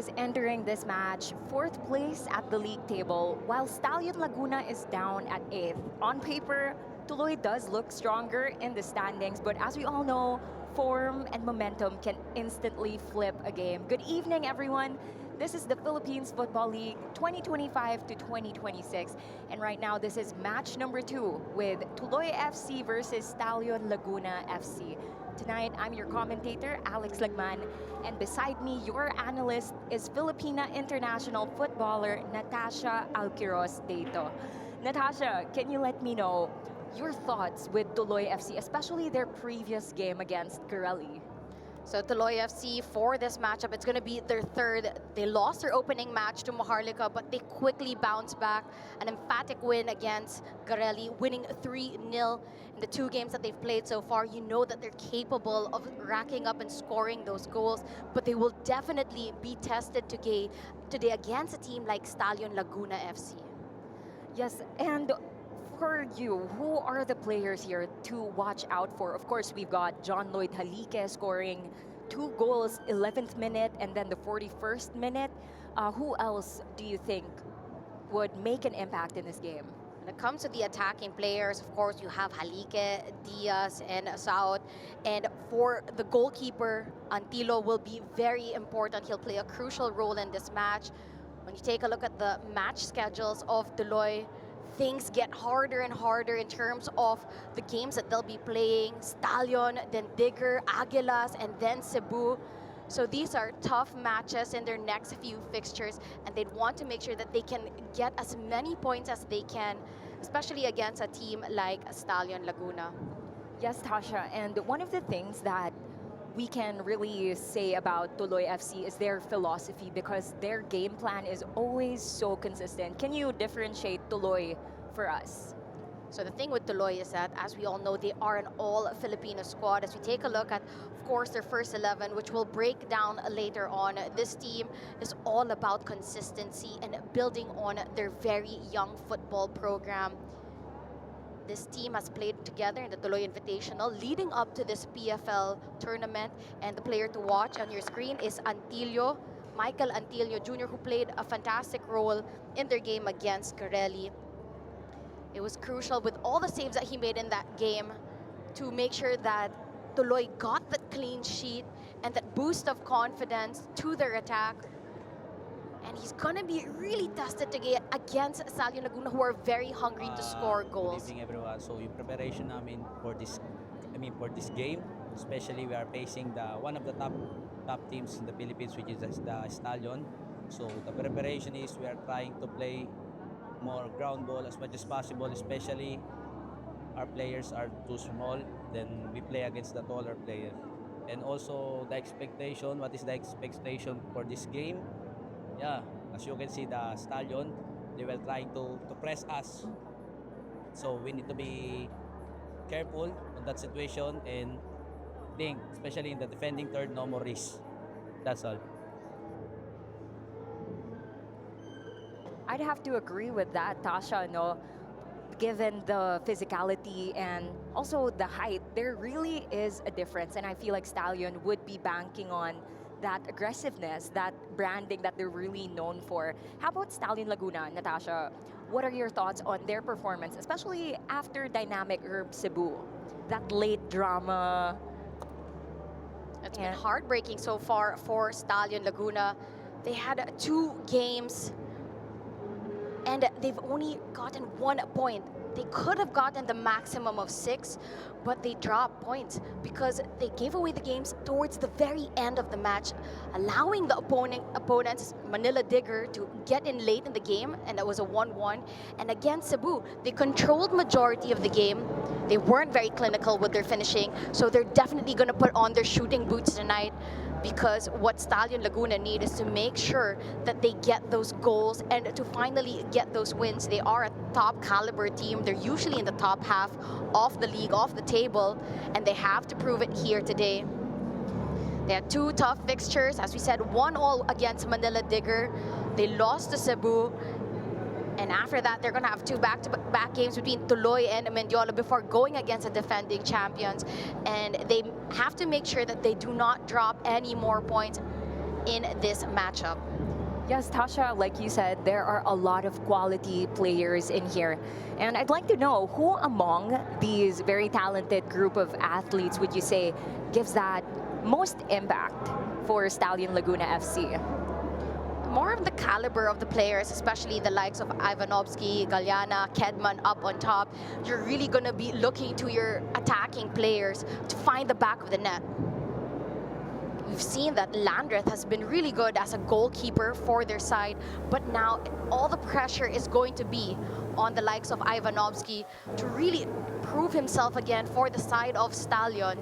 is entering this match fourth place at the league table, while Stallion Laguna is down at eighth. On paper, Tuloy does look stronger in the standings, but as we all know, form and momentum can instantly flip a game. Good evening, everyone. This is the Philippines Football League 2025 to 2026. And right now, this is match number 2 with Tuloy FC versus Stallion Laguna FC. Tonight, I'm your commentator, Alex Lagman, and beside me, your analyst is Filipina international footballer Natasha Alquiros Deito. Natasha, can you let me know your thoughts with Tuloy FC, especially their previous game against Garelli? So Tuloy FC, for this matchup, it's going to be their third. They lost their opening match to Maharlika, but they quickly bounced back. An emphatic win against Garelli, winning 3-0 in the 2 games that they've played so far. You know that they're capable of racking up and scoring those goals, but they will definitely be tested today against a team like Stallion Laguna FC. Yes, and for you, who are the players here to watch out for? Of course, we've got John Lloyd Halique scoring 2 goals, 11th minute and then the 41st minute. Who else do you think would make an impact in this game? When it comes to the attacking players, of course, you have Halique, Diaz, and Saud. And for the goalkeeper, Antilo will be very important. He'll play a crucial role in this match. When you take a look at the match schedules of Tuloy, things get harder and harder in terms of the games that they'll be playing. Stallion, then Digger, Aguilas, and then Cebu. So these are tough matches in their next few fixtures, and they'd want to make sure that they can get as many points as they can, especially against a team like Stallion Laguna. Yes, Tasha, and one of the things that we can really say about Tuloy FC is their philosophy, because their game plan is always so consistent. Can you differentiate Tuloy for us? So the thing with Tuloy is that, as we all know, they are an all-Filipino squad. As we take a look at, of course, their first 11, which we'll break down later on, this team is all about consistency and building on their very young football program. This team has played together in the Tuloy Invitational leading up to this PFL tournament, and the player to watch on your screen is Antilio, Michael Antilio Jr., who played a fantastic role in their game against Garelli. It was crucial with all the saves that he made in that game to make sure that Tuloy got that clean sheet and that boost of confidence to their attack. And he's going to be really tested against Stallion Laguna, who are very hungry to score goals. Good evening, everyone. So yung preparation namin for this game, especially we are facing one of the top teams in the Philippines, which is the Stallion. So the preparation is we are trying to play more ground ball as much as possible, especially our players are too small, then we play against the taller player. And also the expectation, what is the expectation for this game? Yeah, as you can see, the Stallion, they were trying to press us. So we need to be careful on that situation and think, especially in the defending third, no more risk. That's all. I'd have to agree with that, Tasha, no? Given the physicality and also the height, there really is a difference. And I feel like Stallion would be banking on that aggressiveness, that branding that they're really known for. How about Stallion Laguna, Natasha? What are your thoughts on their performance, especially after Dynamic Herb Cebu? That late drama. It's been heartbreaking so far for Stallion Laguna. They had 2 games and they've only gotten 1 point. They could have gotten the maximum of 6, but they dropped points because they gave away the games towards the very end of the match, allowing the opponents, Manila Digger, to get in late in the game, and that was a 1-1. And against Cebu, they controlled majority of the game. They weren't very clinical with their finishing, so they're definitely going to put on their shooting boots tonight, because what Stallion Laguna need is to make sure that they get those goals and to finally get those wins. They are a top caliber team. They're usually in the top half of the league, off the table, and they have to prove it here today. They had 2 tough fixtures. As we said, 1-1 against Manila Digger. They lost to Cebu. And after that, they're going to have 2 back-to-back games between Tuloy and Mendiola before going against the defending champions. And they have to make sure that they do not drop any more points. in this matchup. Yes, Tasha, like you said, there are a lot of quality players in here. And I'd like to know who among these very talented group of athletes would you say gives that most impact for Stallion Laguna FC? More of the caliber of the players, especially the likes of Ivanovsky, Galiana, Kedman up on top. You're really going to be looking to your attacking players to find the back of the net. We've seen that Landreth has been really good as a goalkeeper for their side, but now all the pressure is going to be on the likes of Ivanovsky to really prove himself again for the side of Stallion,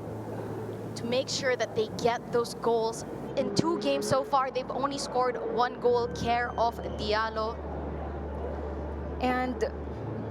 to make sure that they get those goals. In 2 games so far, they've only scored 1 goal, care of Diallo. And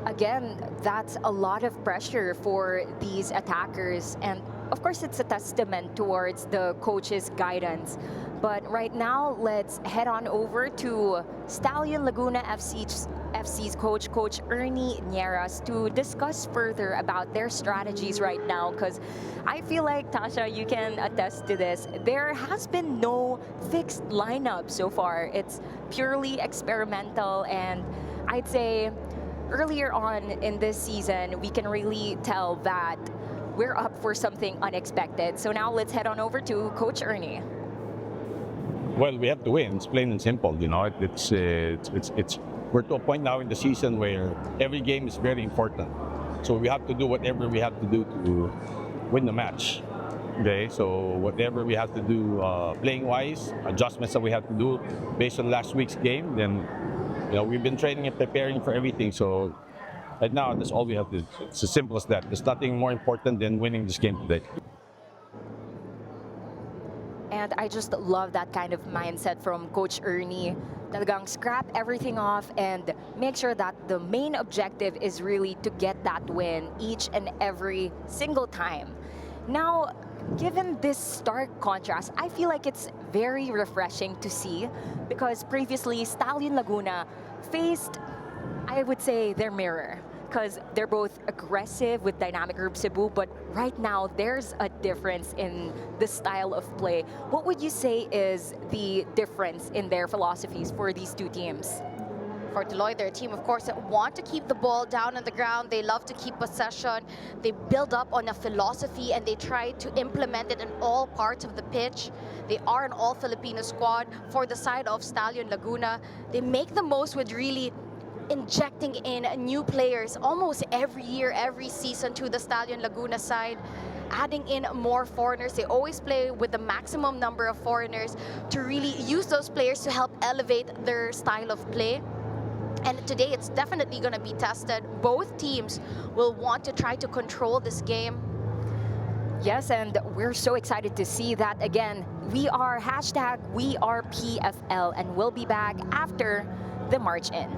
again, that's a lot of pressure for these attackers. And of course, it's a testament towards the coach's guidance. But right now, let's head on over to Stallion Laguna FC's coach, Coach Ernie Nieras, to discuss further about their strategies right now. Because I feel like, Tasha, you can attest to this. There has been no fixed lineup so far. It's purely experimental, and I'd say earlier on in this season, we can really tell that we're up for something unexpected. So now let's head on over to Coach Ernie. Well, we have to win. It's plain and simple. You know, it's we're to a point now in the season where every game is very important. So we have to do whatever we have to do to win the match. Okay, so whatever we have to do playing wise, adjustments that we have to do based on last week's game, then we've been training and preparing for everything. So right now, that's all we have to do. It's as simple as that. There's nothing more important than winning this game today. And I just love that kind of mindset from Coach Ernie. Talagang scrap everything off and make sure that the main objective is really to get that win each and every single time. Now, given this stark contrast, I feel like it's very refreshing to see, because previously Stallion Laguna faced, I would say, their mirror, because they're both aggressive with Dynamic Group Cebu, but right now there's a difference in the style of play. What would you say is the difference in their philosophies for these two teams? For Tuloy, their team, of course, want to keep the ball down on the ground. They love to keep possession. They build up on a philosophy and they try to implement it in all parts of the pitch. They are an all-Filipino squad. For the side of Stallion Laguna, they make the most with really injecting in new players almost every year, every season to the Stallion Laguna side, adding in more foreigners. They always play with the maximum number of foreigners to really use those players to help elevate their style of play. And today it's definitely going to be tested. Both teams will want to try to control this game. Yes, and we're so excited to see that again. We are #WeArePFL, and we'll be back after the march in.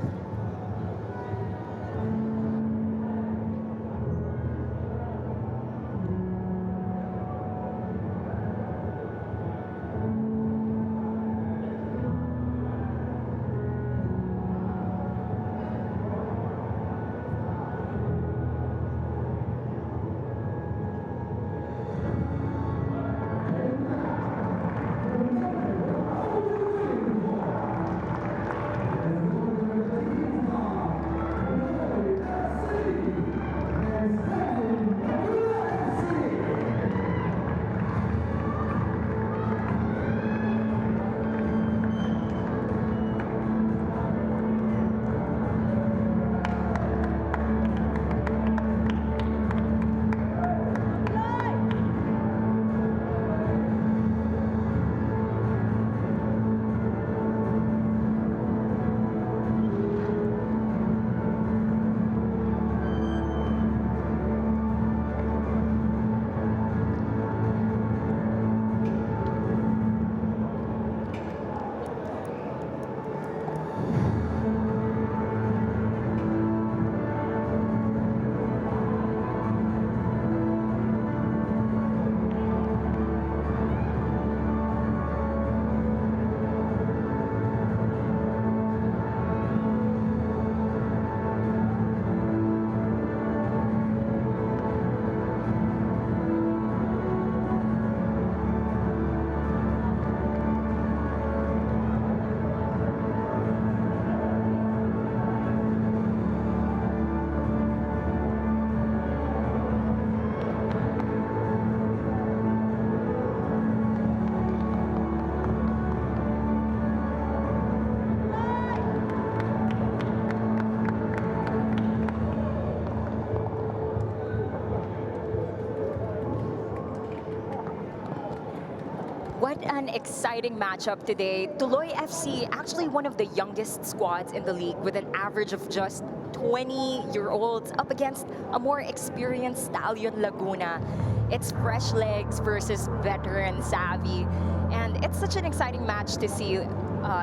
an exciting matchup today. Tuloy FC, actually one of the youngest squads in the league with an average of just 20-year-olds up against a more experienced Stallion Laguna. It's fresh legs versus veteran savvy. And it's such an exciting match to see.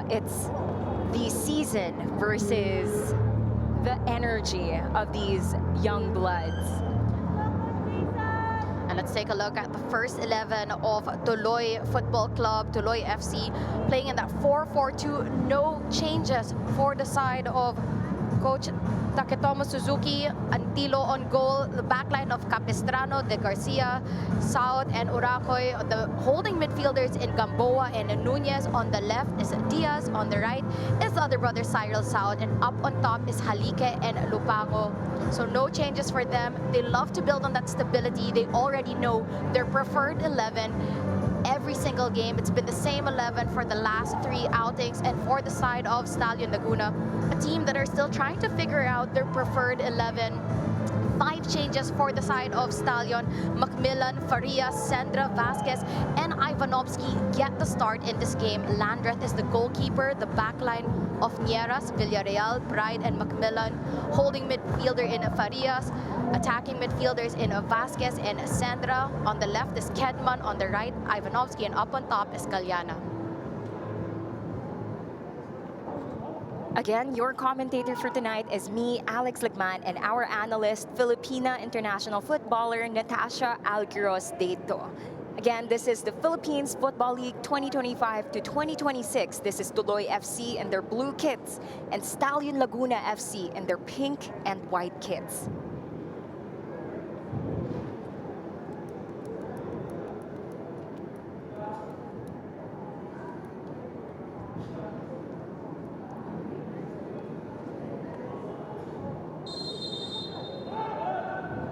It's the season versus the energy of these young bloods. And let's take a look at the first 11 of Tuloy Football Club, Tuloy FC, playing in that 4-4-2. No changes for the side of Coach Taketomo Suzuki. Antilo on goal. The backline of Capistrano, De Garcia, Saud, and Urakoy. The holding midfielders in Gamboa and Nunez. On the left is Diaz. On the right is the other brother, Cyril Saud. And up on top is Halike and Lupago. So no changes for them. They love to build on that stability. They already know their preferred 11. Every single game, it's been the same 11 for the last 3 outings. And for the side of Stallion Laguna, a team that are still trying to figure out their preferred 11. 5 changes for the side of Stallion. Macmillan, Farias, Sandra, Vasquez, and Ivanovsky get the start in this game. Landreth is the goalkeeper. The backline of Nieras, Villarreal, Bride, and Macmillan. Holding midfielder in Farias. Attacking midfielders in Vasquez and Sandra. On the left is Kedman. On the right, Ivanovsky. And up on top is Kalyana. Again, your commentator for tonight is me, Alex Lagman, and our analyst, Filipina international footballer Natasha Alquiros Deto. Again, this is the Philippines Football League 2025 to 2026. This is Tuloy FC in their blue kits and Stallion Laguna FC in their pink and white kits.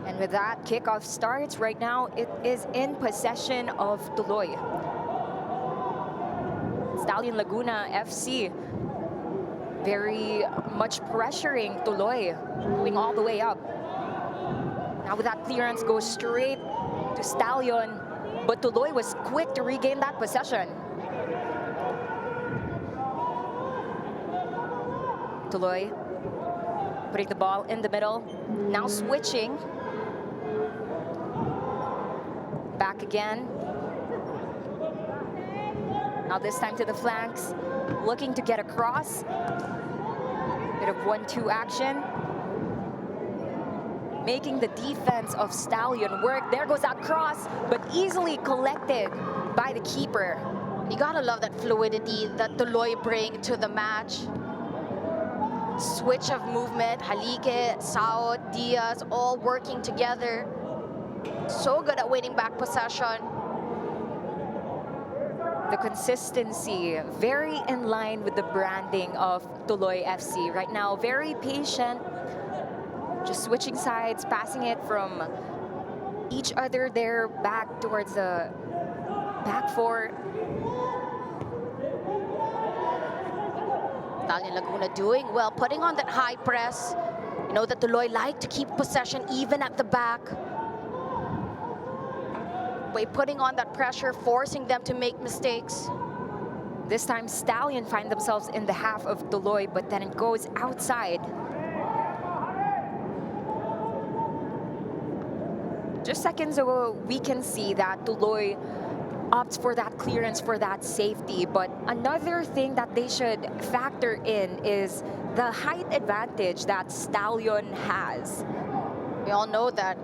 And with that, kickoff starts right now. It is in possession of Tuloy. Stallion Laguna FC very much pressuring Tuloy, going all the way up. Now with that clearance, goes straight to Stallion, but Tuloy was quick to regain that possession. Tuloy putting the ball in the middle, now switching. Back again. Now this time to the flanks, looking to get across. Bit of 1-2 action. Making the defense of Stallion work. There goes that cross, but easily collected by the keeper. You gotta love that fluidity that Tuloy bring to the match. Switch of movement, Halike, Sao, Diaz, all working together. So good at winning back possession. The consistency, very in line with the branding of Tuloy FC. Right now, very patient, just switching sides, passing it from each other there back towards the back four. Stallion Laguna doing well, putting on that high press. You know that Tuloy like to keep possession even at the back. By putting on that pressure, forcing them to make mistakes. This time, Stallion find themselves in the half of Tuloy, but then it goes outside. Just seconds ago, we can see that Tuloy opts for that clearance, for that safety. But another thing that they should factor in is the height advantage that Stallion has. We all know that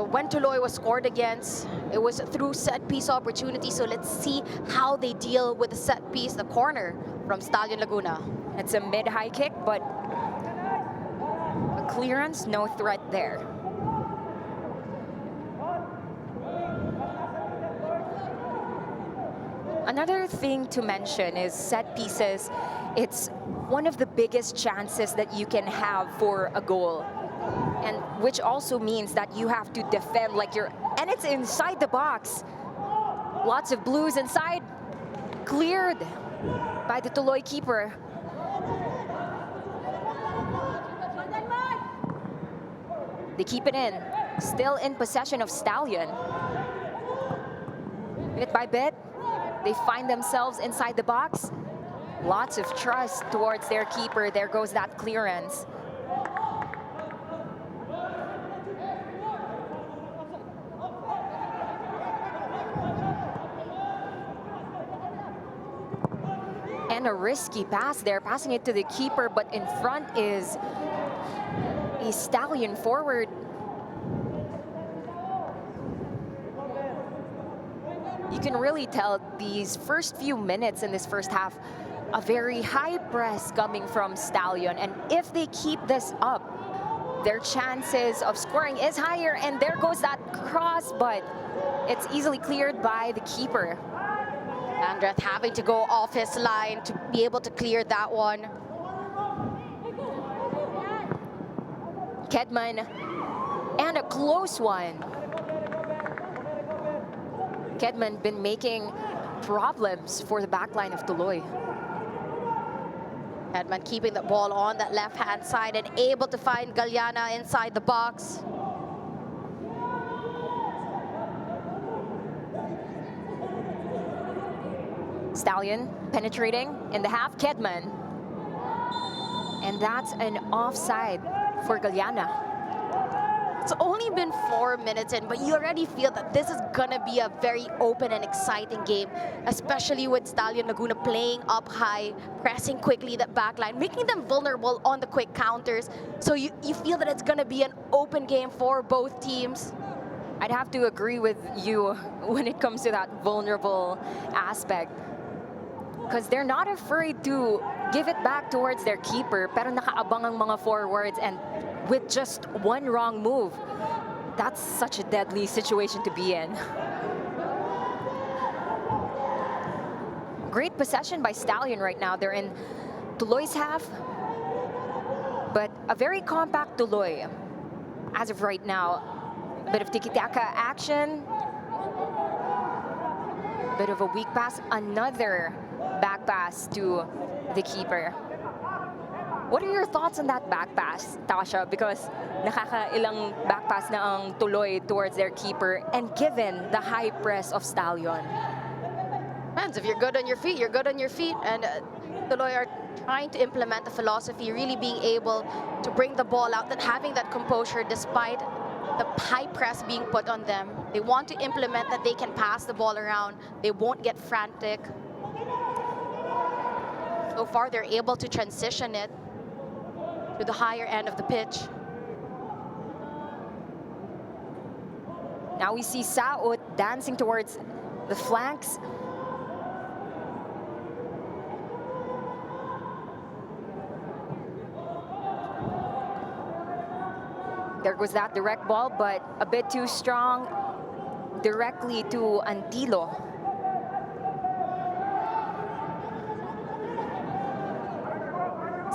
when Tuloy was scored against, it was through set piece opportunity. So let's see how they deal with the set piece, the corner from Stallion Laguna. It's a mid-high kick, but a clearance, no threat there. Another thing to mention is set pieces. It's one of the biggest chances that you can have for a goal. And which also means that you have to defend like and it's inside the box. Lots of blues inside, cleared by the Tuloy keeper. They keep it in, still in possession of Stallion. Bit by bit, They find themselves inside the box. Lots of trust towards their keeper. There goes that clearance. And a risky pass there, passing it to the keeper, but in front is a Stallion forward. You can really tell these first few minutes in this first half, a very high press coming from Stallion. And if they keep this up, their chances of scoring is higher. And there goes that cross, but it's easily cleared by the keeper. Andrath having to go off his line to be able to clear that one. Kedman, and a close one. Kedman been making problems for the backline of Tuloy. Kedman keeping the ball on that left-hand side and able to find Galiana inside the box. Stallion penetrating in the half, Kedman. And that's an offside for Galiana. It's only been 4 minutes in, but you already feel that this is gonna be a very open and exciting game, especially with Stallion Laguna playing up high, pressing quickly that backline, making them vulnerable on the quick counters. So you feel that it's gonna be an open game for both teams. I'd have to agree with you when it comes to that vulnerable aspect. Because they're not afraid to give it back towards their keeper, pero nakaabang ang mga forwards, and with just one wrong move, that's such a deadly situation to be in. Great possession by Stallion right now. They're in Tuloy's half, but a very compact Tuloy as of right now. A bit of tiki-taka action, bit of a weak pass, another back pass to the keeper. What are your thoughts on that back pass, Tasha? Because nakakailang back pass na ang Tuloy towards their keeper, and given the high press of Stallion. Man, if you're good on your feet, you're good on your feet. And Tuloy are trying to implement the philosophy, really being able to bring the ball out and having that composure despite the high press being put on them. They want to implement that they can pass the ball around. They won't get frantic. So far, they're able to transition it to the higher end of the pitch. Now we see Saot dancing towards the flanks. There goes that direct ball, but a bit too strong directly to Antilo.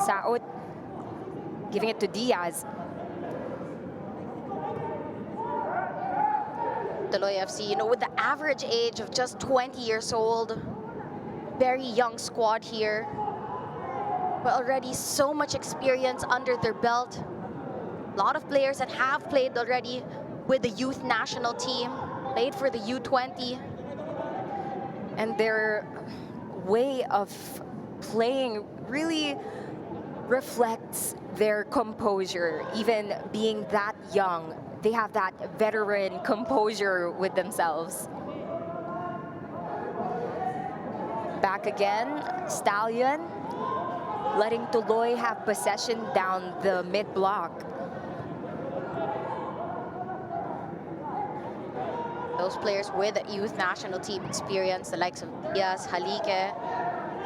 Saot giving it to Diaz. Tuloy FC, you know, with the average age of just 20 years old, very young squad here, but already so much experience under their belt. A lot of players that have played already with the youth national team, played for the U20. And their way of playing really reflects their composure. Even being that young, they have that veteran composure with themselves. Back again, Stallion letting Tuloy have possession down the mid-block. Those players with youth national team experience, the likes of Diaz, Halike,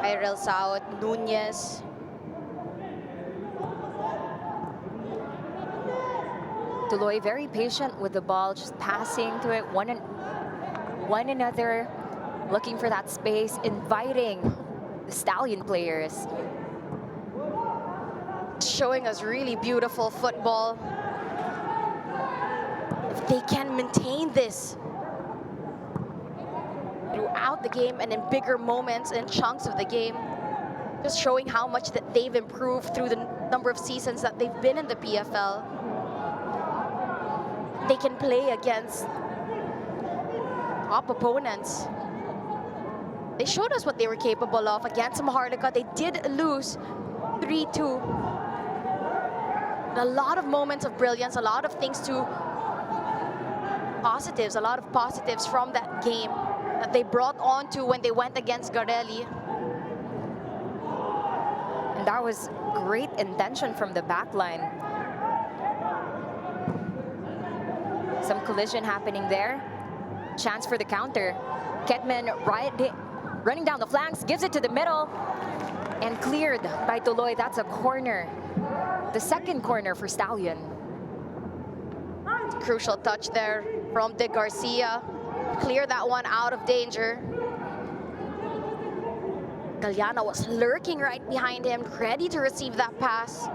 Irel Saot, Nunez. Tuloy very patient with the ball, just passing to it one another, looking for that space, inviting the Stallion players. Showing us really beautiful football. If they can maintain this throughout the game and in bigger moments and chunks of the game, just showing how much that they've improved through the number of seasons that they've been in the PFL. They can play against top opponents. They showed us what they were capable of against Maharlika. They did lose 3-2. A lot of moments of brilliance, a lot of things to positives, a lot of positives from that game that they brought on to when they went against Garelli. And that was great intention from the back line. Some collision happening there. Chance for the counter. Ketman running down the flanks, gives it to the middle, and cleared by Tuloy. That's a corner. The second corner for Stallion. Crucial touch there from De Garcia. Clear that one out of danger. Galiana was lurking right behind him, ready to receive that pass.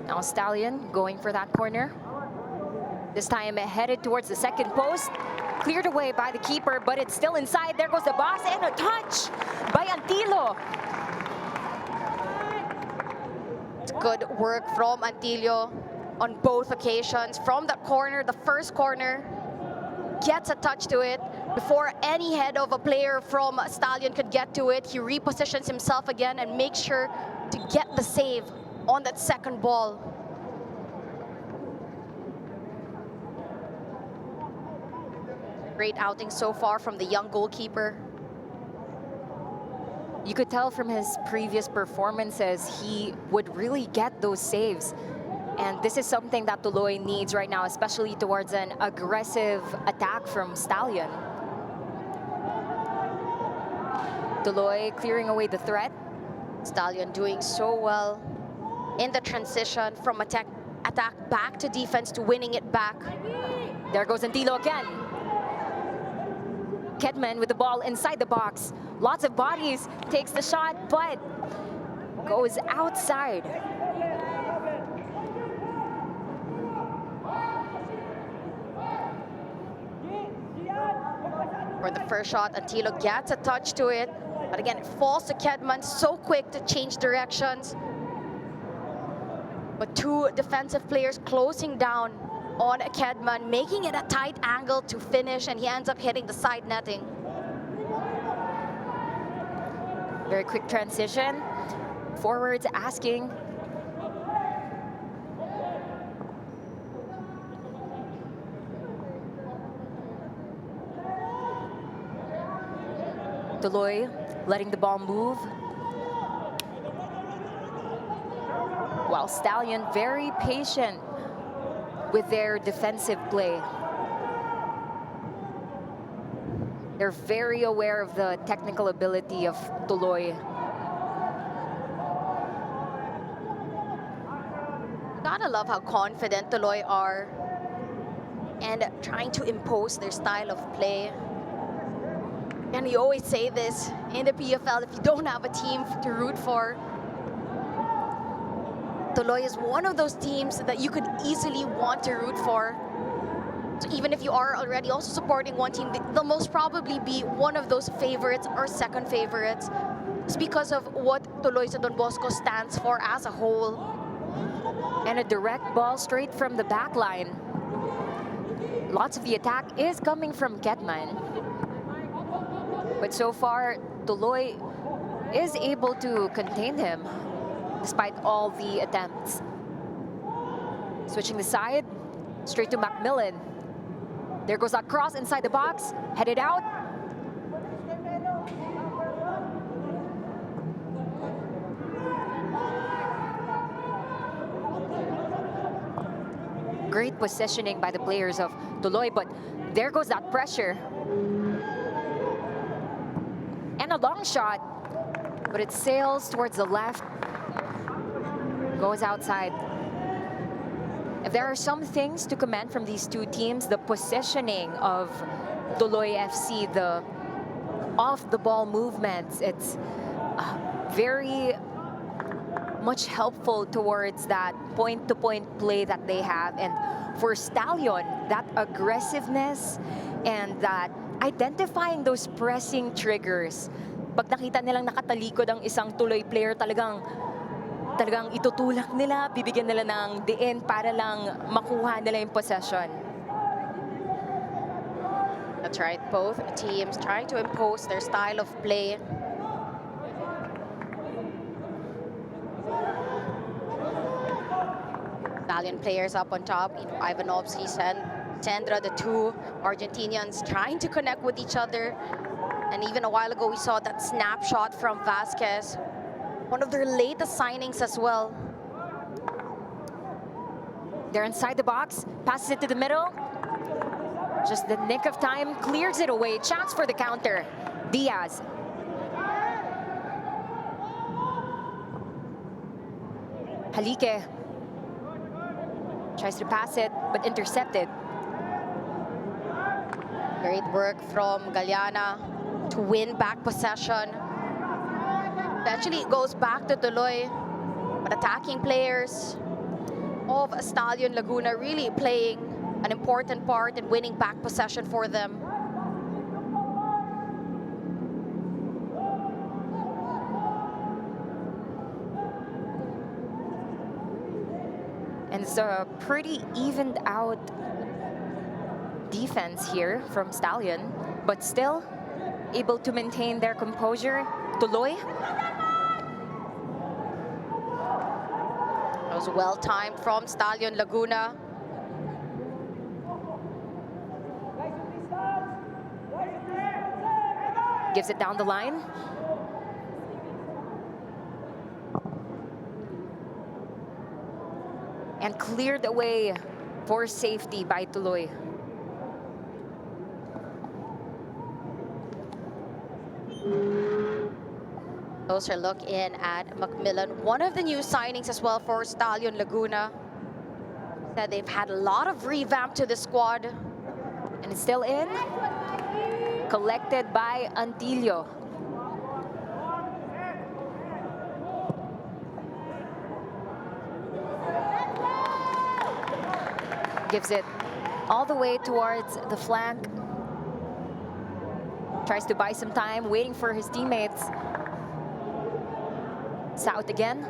Now Stallion going for that corner. This time headed towards the second post. Cleared away by the keeper, but it's still inside. There goes the boss, and a touch by Antilo. It's good work from Antillo on both occasions. From that corner, the first corner, gets a touch to it. Before any head of a player from Stallion could get to it, he repositions himself again and makes sure to get the save on that second ball. Great outing so far from the young goalkeeper. You could tell from his previous performances, he would really get those saves. And this is something that Tuloy needs right now, especially towards an aggressive attack from Stallion. Tuloy clearing away the threat. Stallion doing so well in the transition from attack back to defense to winning it back. There goes Antilo again. Kedman with the ball inside the box. Lots of bodies, takes the shot, but goes outside. For the first shot, Antilo gets a touch to it, but again, it falls to Kedman, so quick to change directions. But two defensive players closing down on Kedman, making it a tight angle to finish, and he ends up hitting the side netting. Very quick transition. Forwards asking. Tuloy letting the ball move. While Stallion very patient with their defensive play. They're very aware of the technical ability of Tuloy. Gotta love how confident Tuloy are and trying to impose their style of play. And you always say this in the PFL, if you don't have a team to root for, Tuloy is one of those teams that you could easily want to root for. So even if you are already also supporting one team, they'll most probably be one of those favorites or second favorites. It's because of what Tuloy sa Don Bosco stands for as a whole. And a direct ball straight from the back line. Lots of the attack is coming from Ketman. But so far, Tuloy is able to contain him despite all the attempts. Switching the side, straight to Macmillan. There goes that cross inside the box, headed out. Great positioning by the players of Tuloy, but there goes that pressure. And a long shot, but it sails towards the left, goes outside. If there are some things to commend from these two teams, the positioning of Tuloy FC, the off-the-ball movements, it's very much helpful towards that point-to-point play that they have. And for Stallion, that aggressiveness and that identifying those pressing triggers. Pag nakita nilang nakatalikod ang isang Tuloy player, talagang itutulak nila, bibigyan nila ng diin para lang makuha nila yung possession. That's right, both teams trying to impose their style of play. Stallion players up on top, Ivanovsky, Sandra, the two Argentinians trying to connect with each other. And even a while ago, we saw that snapshot from Vasquez, one of their latest signings as well. They're inside the box, passes it to the middle. Just the nick of time, clears it away. Chance for the counter. Diaz. Halike tries to pass it, but intercepted. Great work from Galeana to win back possession. Eventually, it goes back to Tuloy, but attacking players of Stallion Laguna really playing an important part in winning back possession for them. And it's a pretty evened out defense here from Stallion, but still able to maintain their composure. Tuloy. That was well timed from Stallion Laguna. Gives it down the line. And cleared away for safety by Tuloy. Closer look in at Macmillan, one of the new signings as well for Stallion Laguna. Said they've had a lot of revamp to the squad. And it's still in. Collected by Antillo. Gives it all the way towards the flank. Tries to buy some time, waiting for his teammates. It's out again.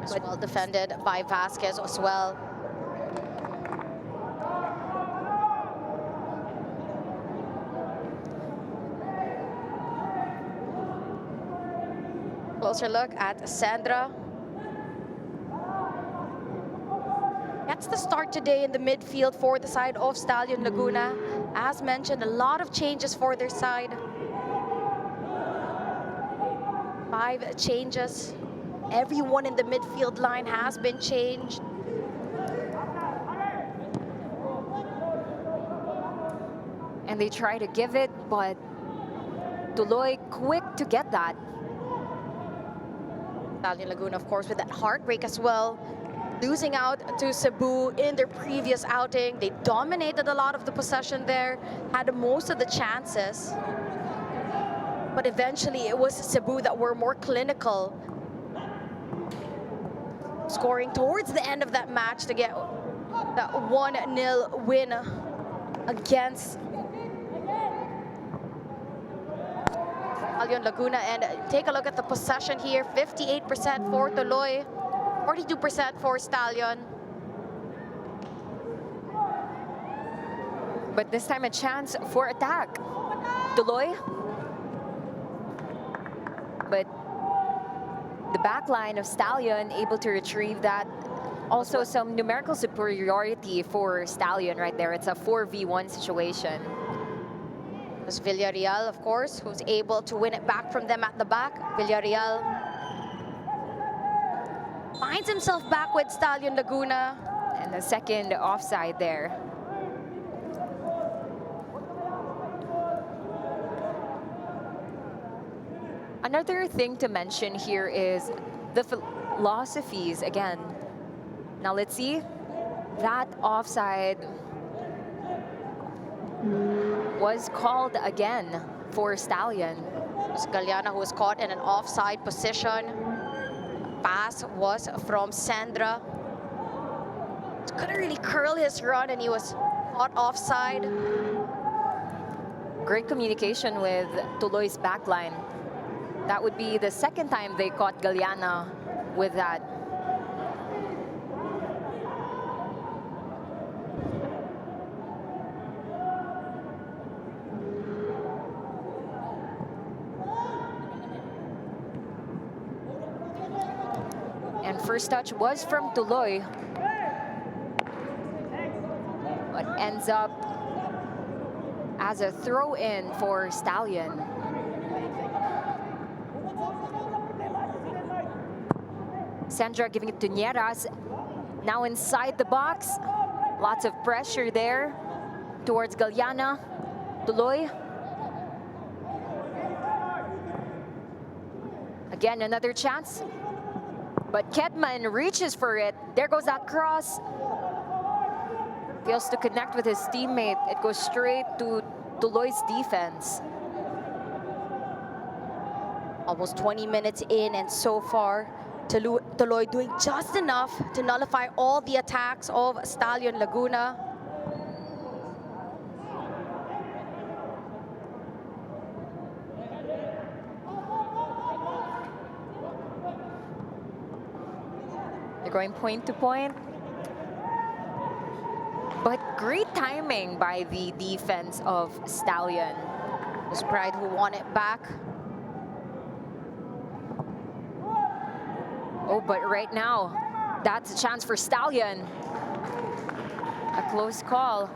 It's well defended by Vasquez as well. Closer look at Sandra. That's the start today in the midfield for the side of Stallion Laguna. As mentioned, a lot of changes for their side. 5 changes. Everyone in the midfield line has been changed. And they try to give it, but Tuloy quick to get that. Stallion Laguna, of course, with that heartbreak as well. Losing out to Cebu in their previous outing. They dominated a lot of the possession there, had most of the chances. But eventually, it was Cebu that were more clinical, scoring towards the end of that match to get that 1-0 win against Stallion Laguna. And take a look at the possession here, 58% for Tuloy, 42% for Stallion. But this time a chance for attack. Tuloy. But the back line of Stallion able to retrieve that. Also some numerical superiority for Stallion right there. It's a 4v1 situation. It was Villarreal, of course, who's able to win it back from them at the back. Villarreal finds himself back with Stallion Laguna. And the second offside there. Another thing to mention here is the philosophies again. Now let's see. That offside was called again for Stallion. It was Galeana who was caught in an offside position. Pass was from Sandra. Couldn't really curl his run and he was caught offside. Great communication with Tuloy's backline. That would be the second time they caught Galeana with that. And first touch was from Tuloy, but ends up as a throw-in for Stallion. Sandra giving it to Nieras. Now inside the box. Lots of pressure there towards Galeana. Tuloy. Again, another chance. But Kedman reaches for it. There goes that cross. Fails to connect with his teammate. It goes straight to Tuloy's defense. Almost 20 minutes in, and so far, Tuloy doing just enough to nullify all the attacks of Stallion Laguna. They're going point to point. But great timing by the defense of Stallion. It was Pride who won it back. Oh, but right now, that's a chance for Stallion. A close call.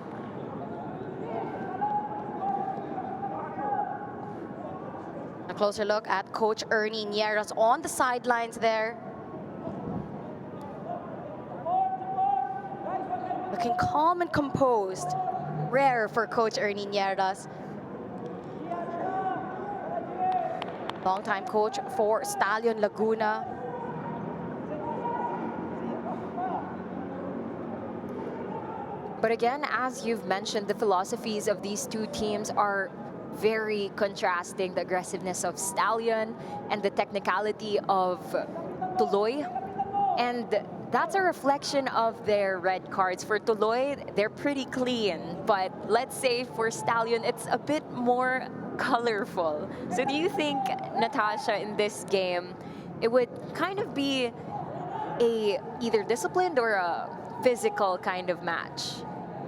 A closer look at Coach Ernie Nieras on the sidelines there. Looking calm and composed. Rare for Coach Ernie Nieras. Longtime coach for Stallion Laguna. But again, as you've mentioned, the philosophies of these two teams are very contrasting. The aggressiveness of Stallion and the technicality of Tuloy. And that's a reflection of their red cards. For Tuloy, they're pretty clean. But let's say for Stallion, it's a bit more colorful. So do you think, Natasha, in this game, it would kind of be a either disciplined or a physical kind of match,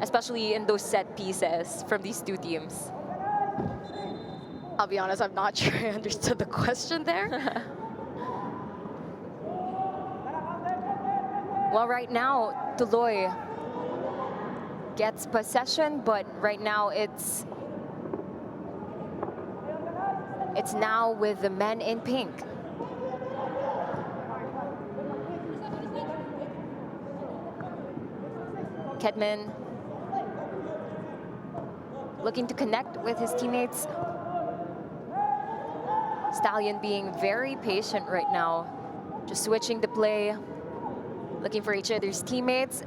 especially in those set pieces from these two teams? I'll be honest, I'm not sure I understood the question there. Well, right now, Tuloy gets possession, but right now it's now with the men in pink. Kedman looking to connect with his teammates. Stallion being very patient right now, just switching the play, looking for each other's teammates.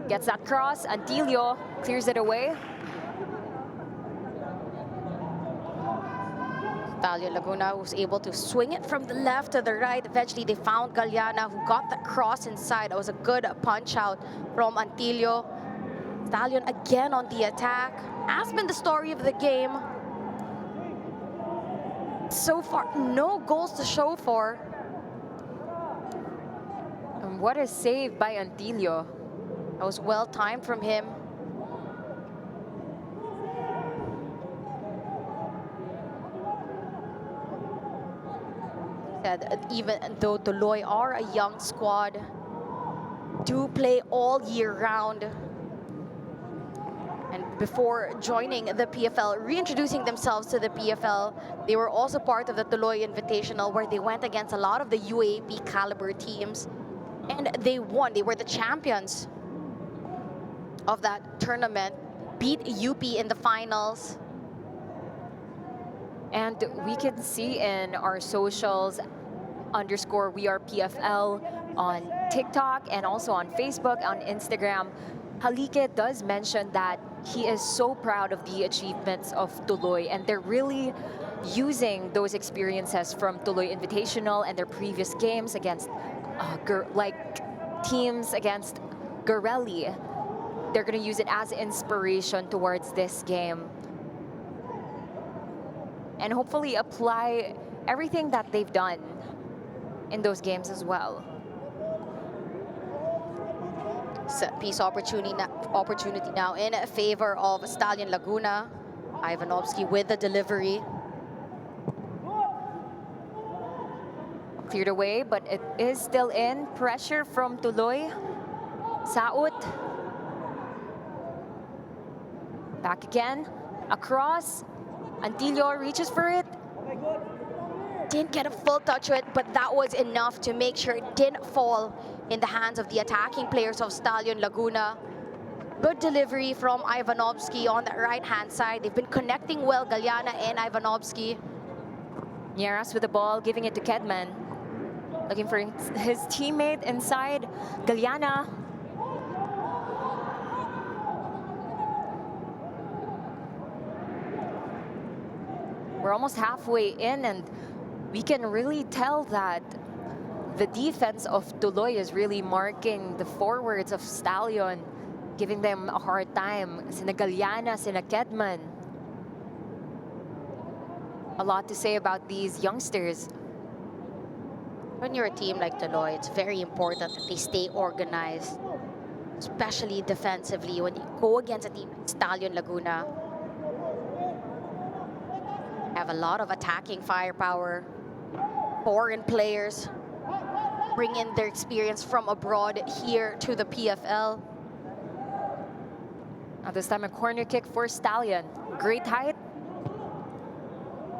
Gets that cross, Antilio clears it away. Stallion Laguna was able to swing it from the left to the right. Eventually, they found Galeana, who got the cross inside. It was a good punch out from Antilio. Stallion again on the attack. Has been the story of the game. So far, no goals to show for. And what a save by Antilio. That was well timed from him. That even though Tuloy are a young squad, do play all year round. And before joining the PFL, reintroducing themselves to the PFL, they were also part of the Tuloy Invitational, where they went against a lot of the UAP caliber teams. And they won. They were the champions of that tournament, beat UP in the finals. And we can see in our socials, _WeArePFL on TikTok and also on Facebook, on Instagram, Halike does mention that he is so proud of the achievements of Tuloy, and they're really using those experiences from Tuloy Invitational and their previous games against teams against Garelli. They're going to use it as inspiration towards this game. and hopefully apply everything that they've done in those games as well. Set piece opportunity now in favor of Stallion Laguna. Ivanovsky with the delivery. Cleared away, but it is still in. Pressure from Tuloy. Saut. Back again. Across. Antillo reaches for it. Didn't get a full touch with it, but that was enough to make sure it didn't fall in the hands of the attacking players of Stallion Laguna. Good delivery from Ivanovsky on the right-hand side. They've been connecting well, Galiana and Ivanovsky. Nieras with the ball, giving it to Kedman. Looking for his teammate inside. Galiana. We're almost halfway in, and we can really tell that the defense of Tuloy is really marking the forwards of Stallion, giving them a hard time. Sina Galiana, sina Kedman. A lot to say about these youngsters. When you're a team like Tuloy, it's very important that they stay organized, especially defensively when you go against a team like Stallion Laguna. Have a lot of attacking firepower. Foreign players bring in their experience from abroad here to the PFL. Now this time a corner kick for Stallion. Great height.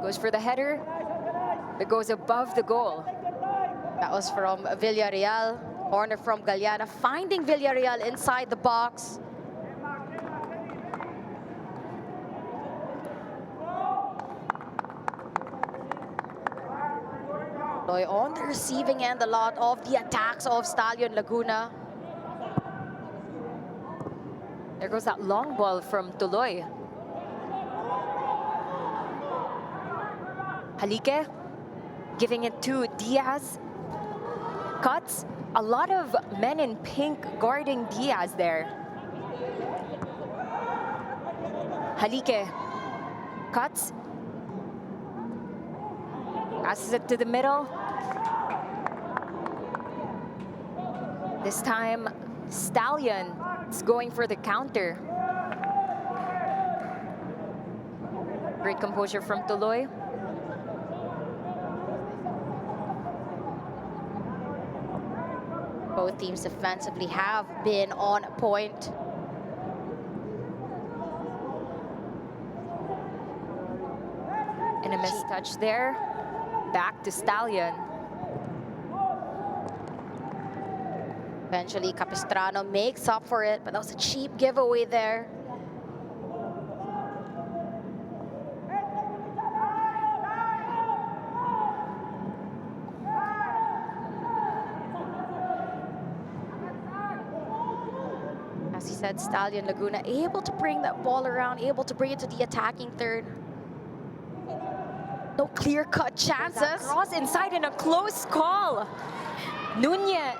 Goes for the header. It goes above the goal. That was from Villarreal. Corner from Galiana, finding Villarreal inside the box. Tuloy on the receiving end a lot of the attacks of Stallion Laguna. There goes that long ball from Tuloy. Halike giving it to Diaz. Cuts. A lot of men in pink guarding Diaz there. Halike cuts. Passes it to the middle. This time, Stallion is going for the counter. Great composure from Tuloy. Both teams defensively have been on point. And a missed touch there. Back to Stallion. Eventually, Capistrano makes up for it, but that was a cheap giveaway there. As he said, Stallion Laguna able to bring that ball around, able to bring it to the attacking third. No clear-cut chances. That cross inside in a close call. Nunez,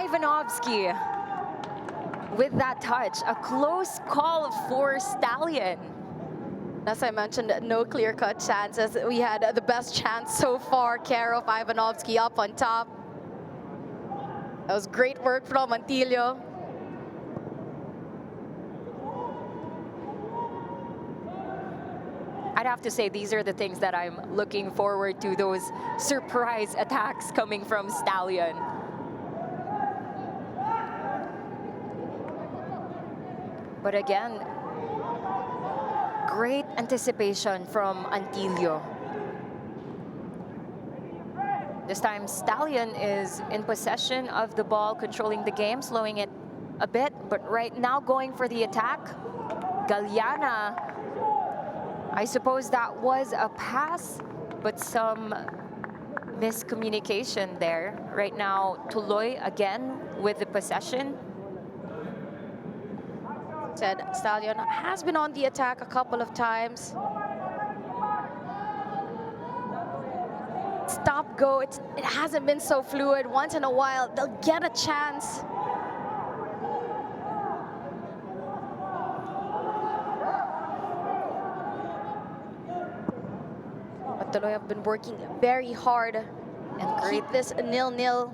Ivanovsky with that touch. A close call for Stallion. As I mentioned, no clear-cut chances. We had the best chance so far, care of Ivanovsky up on top. That was great work from Antillo. I'd have to say these are the things that I'm looking forward to, those surprise attacks coming from Stallion. But again, great anticipation from Antillo. This time, Stallion is in possession of the ball, controlling the game, slowing it a bit, but right now going for the attack. Galiana, I suppose that was a pass, but some miscommunication there. Right now, Tuloy again with the possession. Said Stallion has been on the attack a couple of times. Stop, go, it hasn't been so fluid. Once in a while, they'll get a chance. Tuloy have been working very hard And to great, keep this 0-0.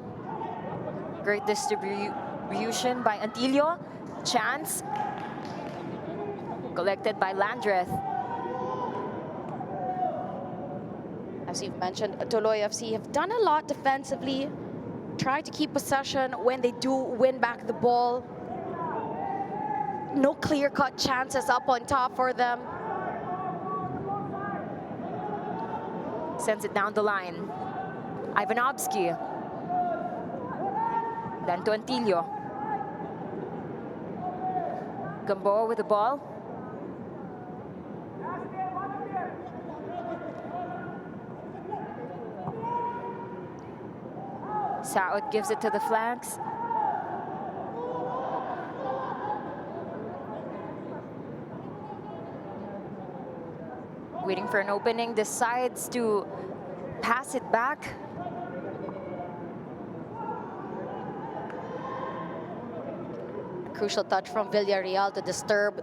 great distribution by Antillo. Chance. Collected by Landreth. As you've mentioned, Tuloy FC have done a lot defensively, try to keep possession when they do win back the ball. No clear-cut chances up on top for them. Sends it down the line. Ivanovsky. Then to Antillo. Gamboa with the ball. Saud gives it to the flanks. Waiting for an opening, decides to pass it back. Crucial touch from Villarreal to disturb.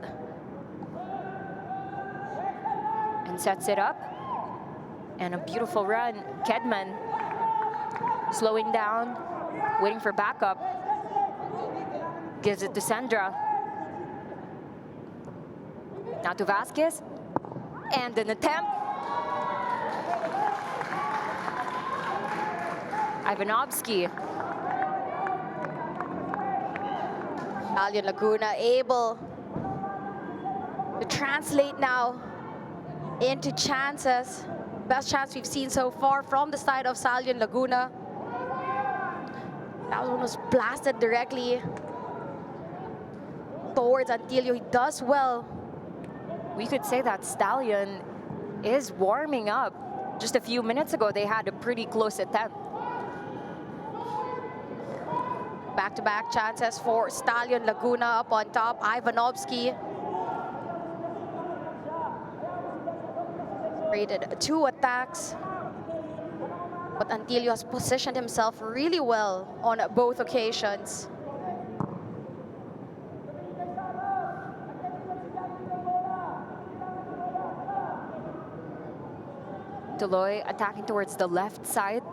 And sets it up. And a beautiful run. Kedman slowing down, waiting for backup. Gives it to Sandra. Now to Vasquez. And an attempt. Ivanovsky. Stallion Laguna able to translate now into chances. Best chance we've seen so far from the side of Stallion Laguna. That one was blasted directly towards Antillo. He does well. We could say that Stallion is warming up. Just a few minutes ago, they had a pretty close attempt. Back-to-back chances for Stallion Laguna up on top. Ivanovsky created 2 attacks. But Antillo has positioned himself really well on both occasions. Tuloy attacking towards the left side.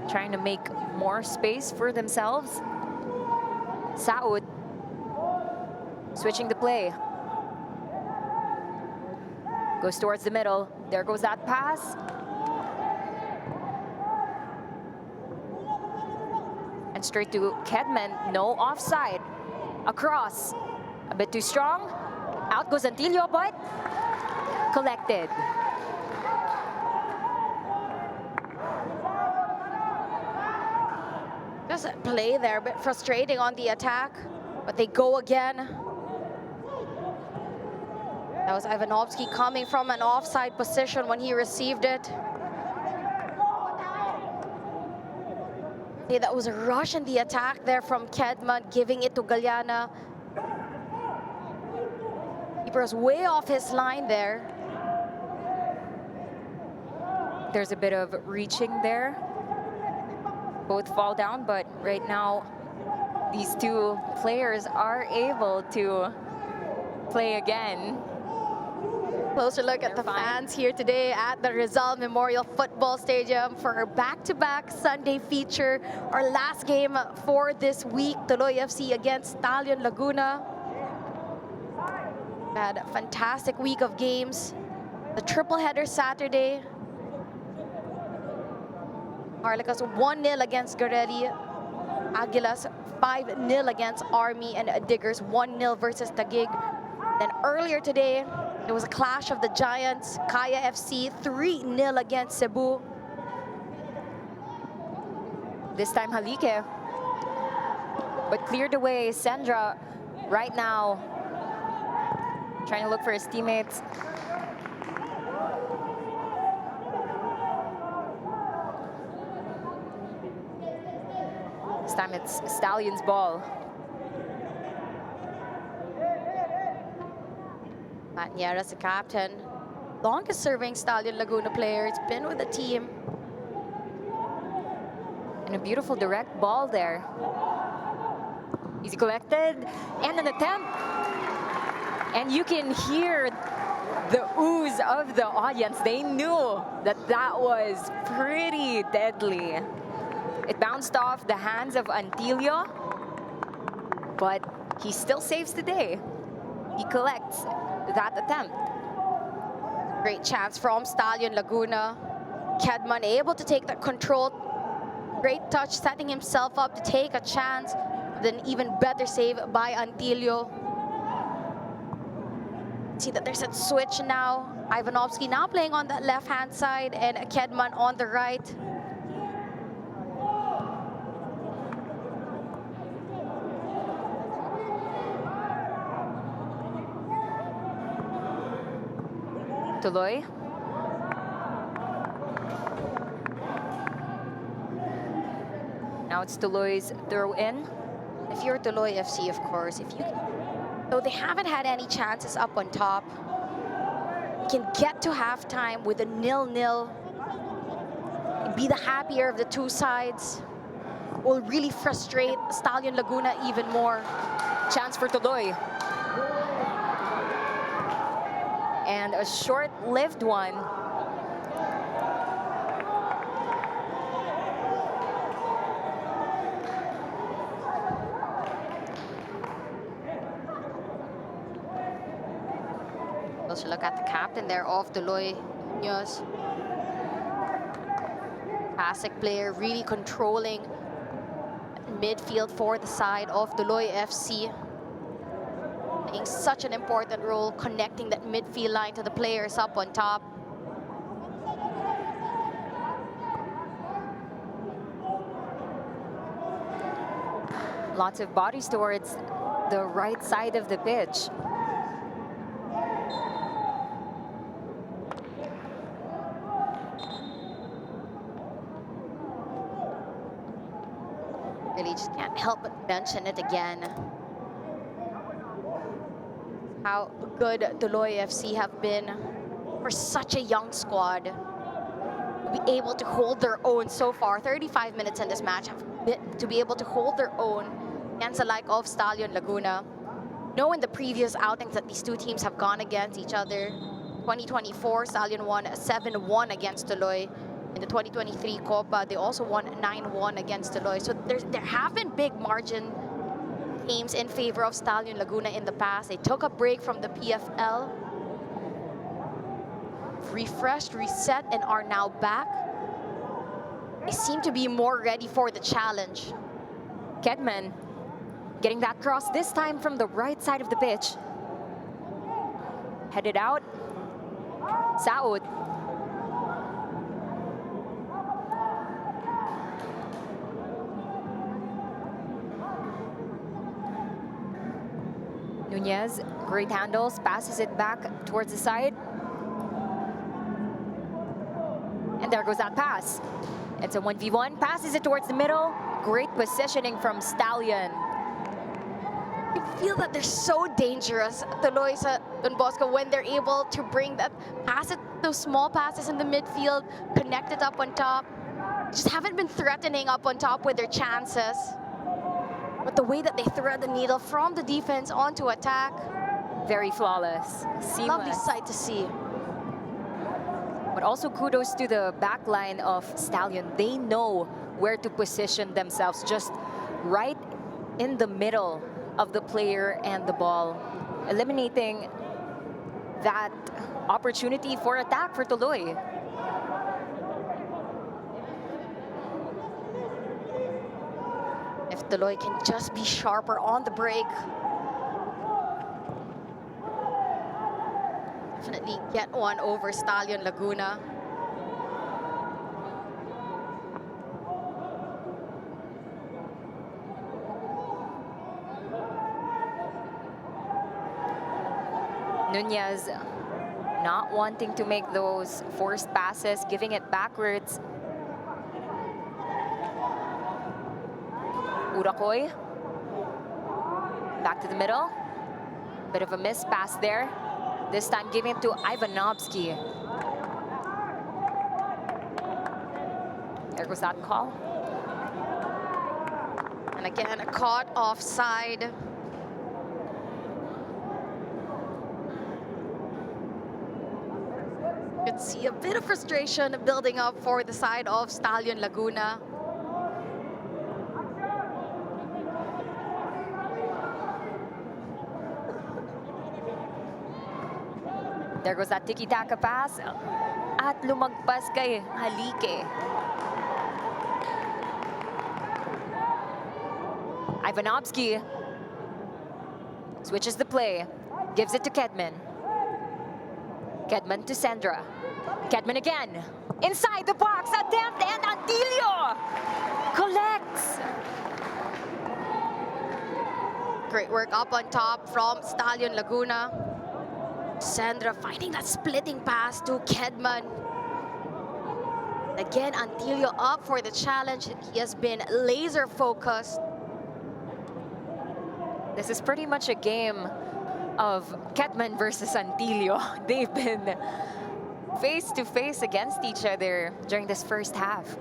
Trying to make more space for themselves. Saud switching the play. Goes towards the middle. There goes that pass. And straight to Kedman. No offside. Across. A bit too strong. Out goes Antillo, but collected. Just play there, a bit frustrating on the attack, but they go again. That was Ivanovsky coming from an offside position when he received it. Okay, that was a rush in the attack there from Kedman, giving it to Galeana. Keeper was way off his line there. There's a bit of reaching there. Both fall down, but right now these two players are able to play again. Closer look at the fans here today at the Rizal Memorial Football Stadium for our back-to-back Sunday feature. Our last game for this week, Tuloy FC against Stallion Laguna. We had a fantastic week of games. The triple header Saturday. Harlicas 1-0 against Garelli. Aguilas 5-0 against Army, and Diggers 1-0 versus Taguig. Then earlier today, there was a clash of the Giants. Kaya FC 3-0 against Cebu. This time Halike, but cleared away. Sandra right now trying to look for his teammates. This time it's Stallion's ball. Matt Niera's the captain. Longest serving Stallion Laguna player. It's been with the team. And a beautiful direct ball there. Easy collected, and an attempt. And you can hear the ooze of the audience. They knew that that was pretty deadly. It bounced off the hands of Antilio, but he still saves the day. He collects that attempt. Great chance from Stallion Laguna. Kedman able to take that control. Great touch, setting himself up to take a chance. Then even better save by Antilio. See that there's a switch now. Ivanovsky now playing on the left-hand side and Kedman on the right. Tuloy. Now it's Tuloy's throw in. If you're Tuloy FC, of course, though they haven't had any chances up on top, you can get to halftime with a 0-0. Be the happier of the two sides. Will really frustrate Stallion Laguna even more. Chance for Tuloy. And a short-lived one. Also look at the captain there of Tuloy News. Fantastic player, really controlling midfield for the side of Tuloy FC. Playing such an important role, connecting that midfield line to the players up on top. Lots of bodies towards the right side of the pitch. Really just can't help but mention it again. How good Tuloy FC have been for such a young squad. To be able to hold their own so far, 35 minutes in this match, to be able to hold their own against the like of Stallion Laguna. Knowing the previous outings that these two teams have gone against each other. 2024, Stallion won 7-1 against Tuloy. In the 2023 Copa, they also won 9-1 against Tuloy. So there have been big margin games in favor of Stallion Laguna in the past. They took a break from the PFL, refreshed, reset, and are now back. They seem to be more ready for the challenge. Kedman getting that cross this time from the right side of the pitch. Headed out. Saud. Nunez, great handles, passes it back towards the side. And there goes that pass. It's a 1v1, passes it towards the middle. Great positioning from Stallion. I feel that they're so dangerous, Tuloy sa Don Bosco, when they're able to bring that those small passes in the midfield, connect it up on top. Just haven't been threatening up on top with their chances. But the way that they thread the needle from the defense onto attack, Very flawless, seamless. lovely sight to see. But also kudos to the back line of Stallion. They know where to position themselves, just right in the middle of the player and the ball, eliminating that opportunity for attack for Tuloy. If Tuloy can just be sharper on the break, definitely get one over Stallion Laguna. Nunez not wanting to make those forced passes, giving it backwards. Urakoy. Back to the middle. Bit of a miss pass there. This time giving it to Ivanovsky. There goes that call. And And again, caught offside. You could see a bit of frustration building up for the side of Stallion Laguna. There goes that tiki-taka pass. At lumagpas kay Halike. Ivanovsky switches the play, gives it to Kedman. Kedman to Sandra. Kedman again. Inside the box, attempt, and Antilio collects. Great work up on top from Stallion Laguna. Sandra finding that splitting pass to Kedman. Again, Antilio up for the challenge. He has been laser focused. This is pretty much a game of Kedman versus Antilio. They've been face to face against each other during this first half.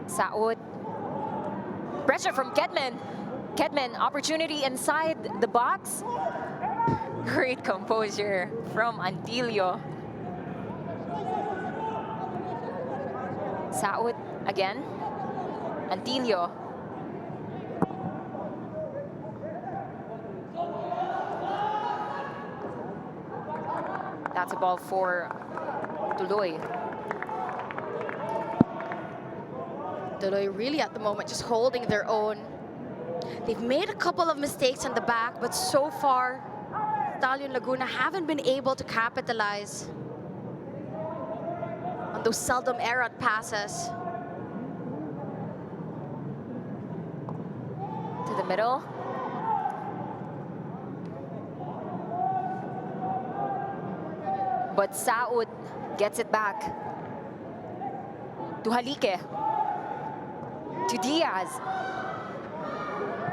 Saud. Pressure from Kedman. Kedman, opportunity inside the box. Great composure from Antilio. Saud again. Antilio. That's a ball for Tuloy. Tuloy really at the moment just holding their own. They've made a couple of mistakes in the back, but so far, Stallion Laguna haven't been able to capitalize on those seldom errant passes. To the middle. But Saud gets it back. To Halike. To Diaz.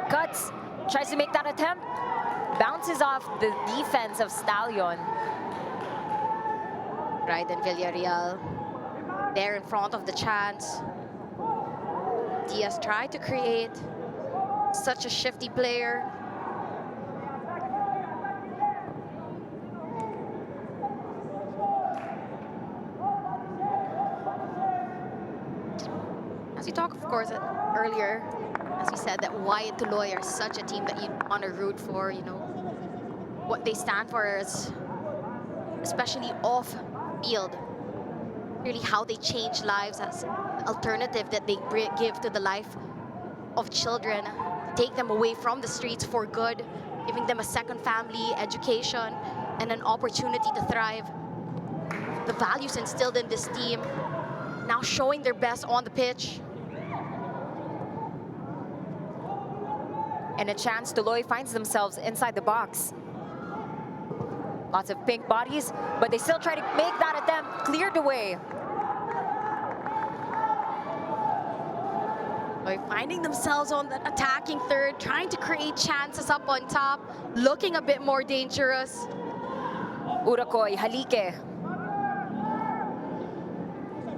Cuts. Tries to make that attempt. Bounces off the defense of Stallion. Right in Villarreal. There in front of the chance. Diaz tried to create. Such a shifty player. As we talked, of course, earlier, as we said, that Vod Tuloy are such a team that you want to root for, you know, what they stand for is, especially off field, really how they change lives as the alternative that they give to the life of children, take them away from the streets for good, giving them a second family, education, and an opportunity to thrive. The values instilled in this team, now showing their best on the pitch. And a chance Tuloy finds themselves inside the box. Lots of pink bodies, but they still try to make that attempt. Cleared away. Finding themselves on the attacking third, trying to create chances up on top, looking a bit more dangerous. Urakoy, Halike.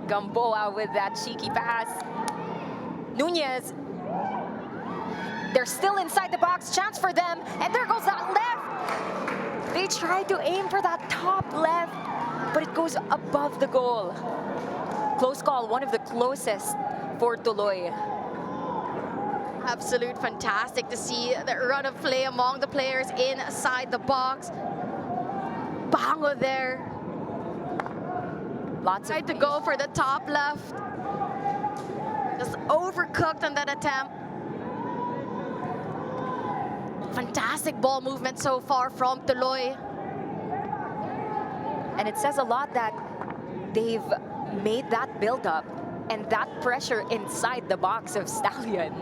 Gamboa with that cheeky pass. Nunez. They're still inside the box, chance for them, and there goes that left. They try to aim for that top left, but it goes above the goal. Close call, one of the closest for Tuloy. Absolute fantastic to see the run of play among the players inside the box. Bango there. Lots of Tried to go for the top left. Just overcooked on that attempt. Fantastic ball movement so far from Tuloy. And it says a lot that they've made that build-up and that pressure inside the box of Stallion.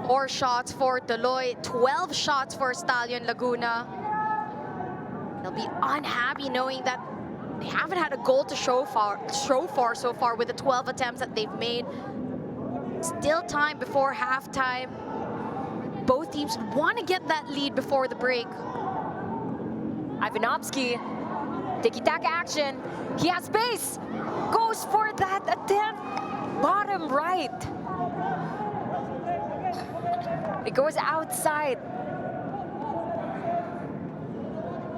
4 shots for Tuloy, 12 shots for Stallion Laguna. They'll be unhappy knowing that they haven't had a goal to show for so far with the 12 attempts that they've made. Still time before halftime. Both teams want to get that lead before the break. Ivanovsky, tiki-taka action. He has space. Goes for that attempt. Bottom right. It goes outside.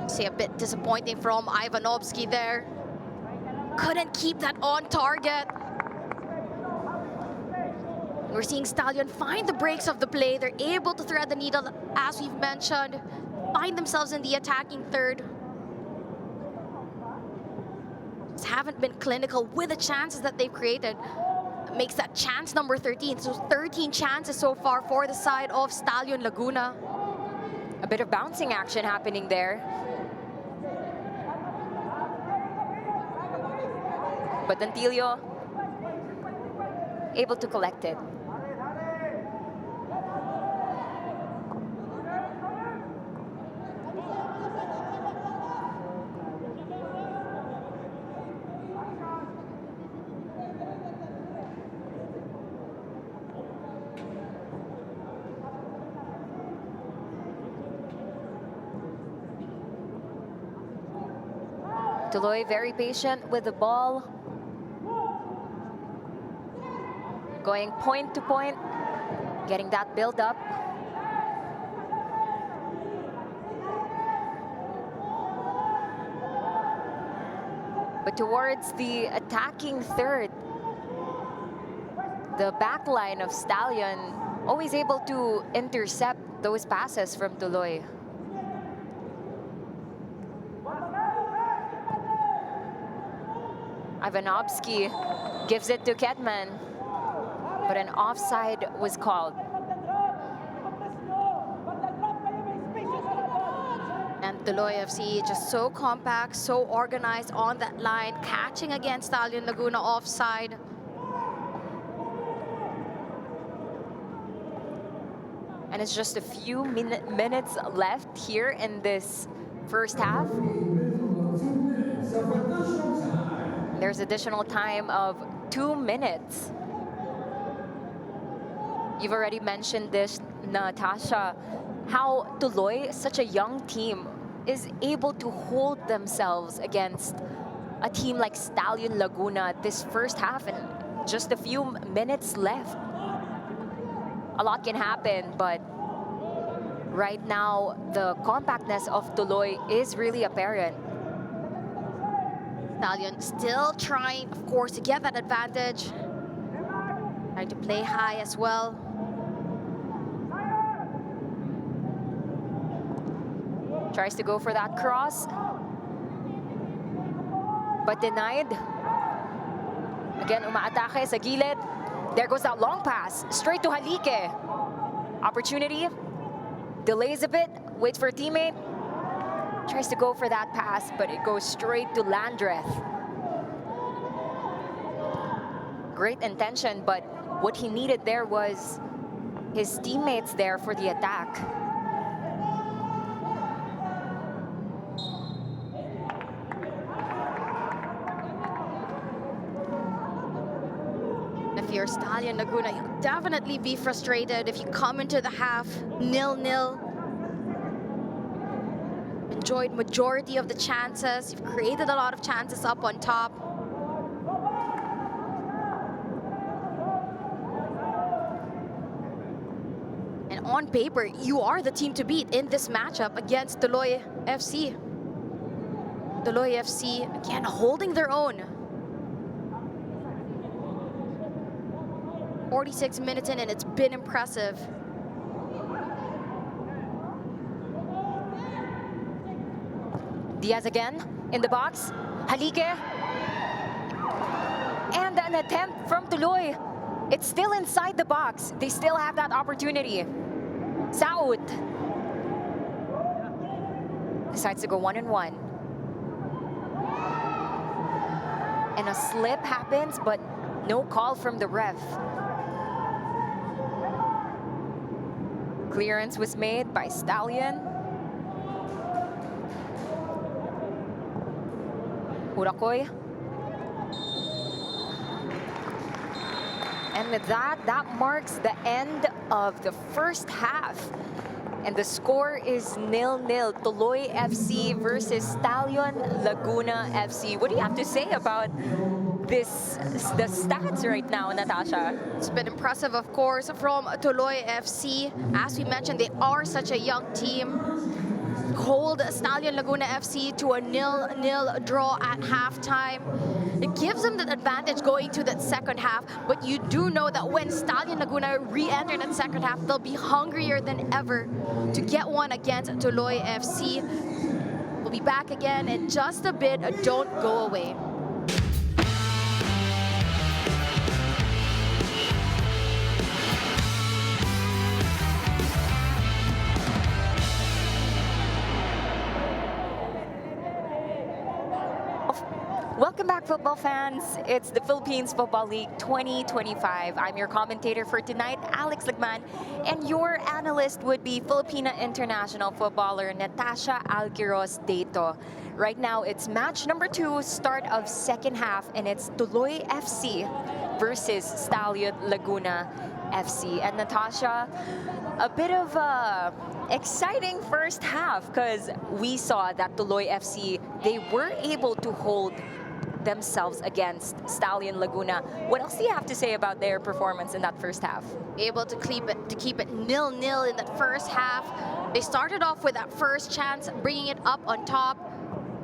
See, a bit disappointing from Ivanovsky there. Couldn't keep that on target. We're seeing Stallion find the breaks of the play. They're able to thread the needle, as we've mentioned, find themselves in the attacking third. Just haven't been clinical with the chances that they've created. Makes that chance number 13. So 13 chances so far for the side of Stallion Laguna. A bit of bouncing action happening there. But Dantilio able to collect it. Tuloy very patient with the ball. Going point to point, getting that build up. But towards the attacking third, the back line of Stallion always able to intercept those passes from Tuloy. Ivanovsky gives it to Ketman, but an offside was called. And Tuloy FC just so compact, so organized on that line, catching against Stallion Laguna offside. And it's just a few minutes left here in this first half. There's additional time of 2 minutes. You've already mentioned this, Natasha, how Tuloy, such a young team, is able to hold themselves against a team like Stallion Laguna this first half, and just a few minutes left. A lot can happen, but right now the compactness of Tuloy is really apparent. Stallion still trying, of course, to get that advantage. Trying to play high as well. Tries to go for that cross, but denied. Again, umaatake sa gilid. There goes that long pass, straight to Halike. Opportunity, delays a bit, waits for a teammate. Tries to go for that pass, but it goes straight to Landreth. Great intention, but what he needed there was his teammates there for the attack. If you're Stallion Laguna, you'll definitely be frustrated if you come into the half 0-0. Enjoyed majority of the chances. You've created a lot of chances up on top. And on paper, you are the team to beat in this matchup against Tuloy FC. Tuloy FC, again, holding their own. 46 minutes in, and it's been impressive. Diaz again in the box. Halike. And an attempt from Tuloy. It's still inside the box. They still have that opportunity. Saud decides to go 1-1. And a slip happens, but no call from the ref. Clearance was made by Stallion. Urakoy. And with that, that marks the end of the first half. And the score is 0-0. Tuloy FC versus Stallion Laguna FC. What do you have to say about the stats right now, Natasha? It's been impressive, of course, from Tuloy FC. As we mentioned, they are such a young team. Hold Stallion Laguna FC to a 0-0 draw at halftime. It gives them the advantage going to that second half, but you do know that when Stallion Laguna re-enter that second half, they'll be hungrier than ever to get one against Tuloy FC. We'll be back again in just a bit. Don't go away. Welcome back, football fans. It's the Philippines Football League 2025. I'm your commentator for tonight, Alex Lagman, and your analyst would be Filipina international footballer Natasha Alquiros Dato. Right now, it's match number 2, start of second half, and it's Tuloy FC versus Stallion Laguna FC. And Natasha, a bit of a exciting first half because we saw that Tuloy FC, they were able to hold themselves against Stallion Laguna. What else do you have to say about their performance in that first half? Able to keep it 0-0 in that first half. They started off with that first chance, bringing it up on top,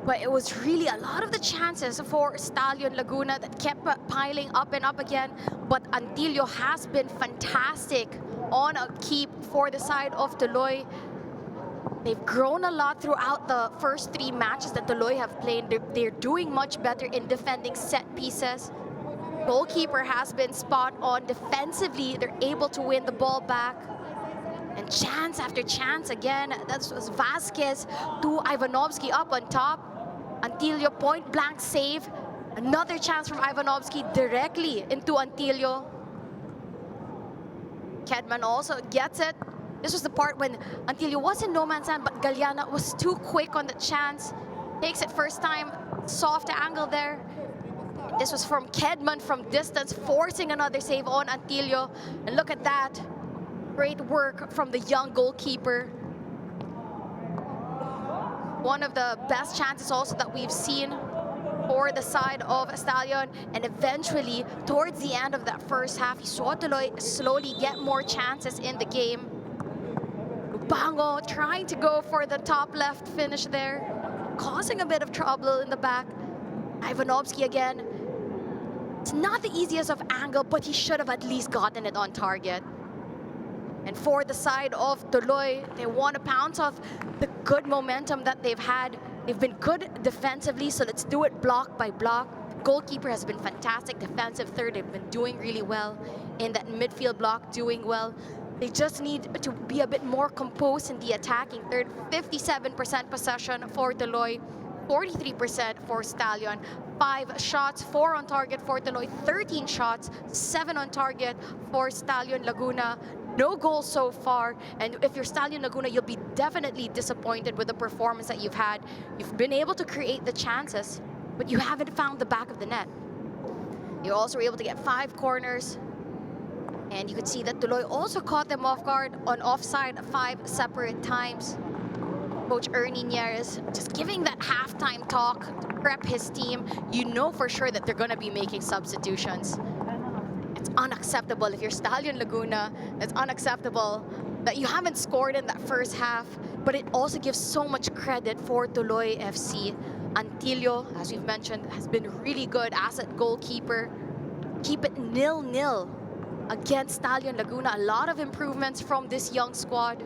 but it was really a lot of the chances for Stallion Laguna that kept piling up and up again. But Antillo has been fantastic on a keep for the side of Tuloy. They've grown a lot throughout the first 3 matches that Tuloy have played. They're doing much better in defending set pieces. Goalkeeper has been spot on. Defensively, they're able to win the ball back. And chance after chance again. That was Vasquez to Ivanovsky up on top. Antillo point blank save. Another chance from Ivanovsky directly into Antillo. Kedman also gets it. This was the part when Antillo was in no man's land, but Galeana was too quick on the chance. Takes it first time, soft angle there. This was from Kedman from distance, forcing another save on Antillo. And look at that. Great work from the young goalkeeper. One of the best chances also that we've seen for the side of Stallion. And eventually, towards the end of that first half, you saw Tuloy slowly get more chances in the game. Bango trying to go for the top left finish there, causing a bit of trouble in the back. Ivanovsky again. It's not the easiest of angle, but he should have at least gotten it on target. And for the side of Tuloy, they want to pounce off the good momentum that they've had. They've been good defensively, so let's do it block by block. Goalkeeper has been fantastic. Defensive third, they've been doing really well. In that midfield block, doing well. They just need to be a bit more composed in the attacking third. 57% possession for Tuloy, 43% for Stallion. 5 shots, 4 on target for Tuloy, 13 shots, 7 on target for Stallion Laguna. No goals so far, and if you're Stallion Laguna, you'll be definitely disappointed with the performance that you've had. You've been able to create the chances, but you haven't found the back of the net. You're also able to get 5 corners. And you could see that Tuloy also caught them off guard on offside 5 separate times. Coach Ernie Nieres just giving that halftime talk to prep his team. You know for sure that they're going to be making substitutions. It's unacceptable if you're Stallion Laguna. It's unacceptable that you haven't scored in that first half. But it also gives so much credit for Tuloy FC. Antillo, as we've mentioned, has been really good as a goalkeeper. Keep it 0-0. Against Stallion Laguna. A lot of improvements from this young squad.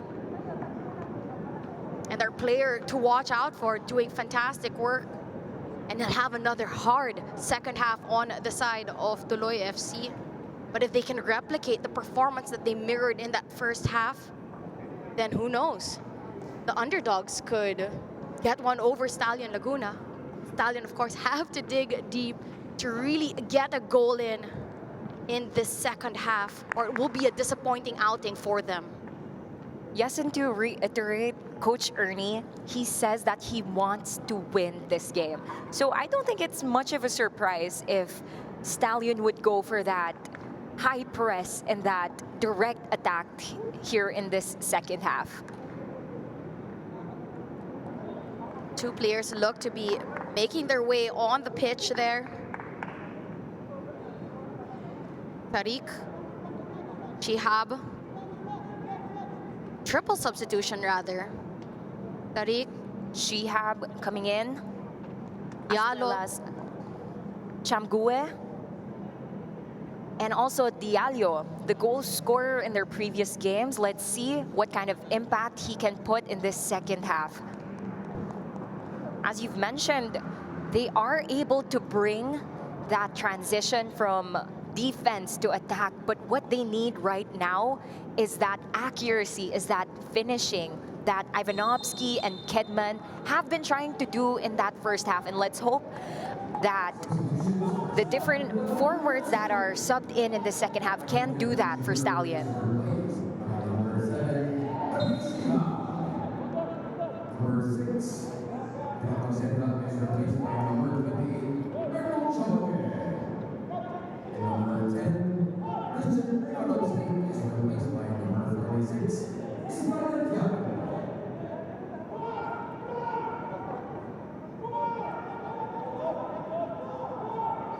And their player to watch out for, doing fantastic work. And they'll have another hard second half on the side of Tuloy FC. But if they can replicate the performance that they mirrored in that first half, then who knows? The underdogs could get one over Stallion Laguna. Stallion, of course, have to dig deep to really get a goal in this second half, or it will be a disappointing outing for them. Yes, and to reiterate, Coach Ernie, he says that he wants to win this game. So I don't think it's much of a surprise if Stallion would go for that high press and that direct attack here in this second half. two players look to be making their way on the pitch there. Tariq, Shihab. Triple substitution, rather. Tariq, Shihab coming in. As well Yalo, as Chamgue. And also Diallo, the goal scorer in their previous games. Let's see what kind of impact he can put in this second half. As you've mentioned, they are able to bring that transition from defense to attack, but what they need right now is that accuracy, is that finishing that Ivanovsky and Kedman have been trying to do in that first half. And let's hope that the different forwards that are subbed in the second half can do that for Stallion.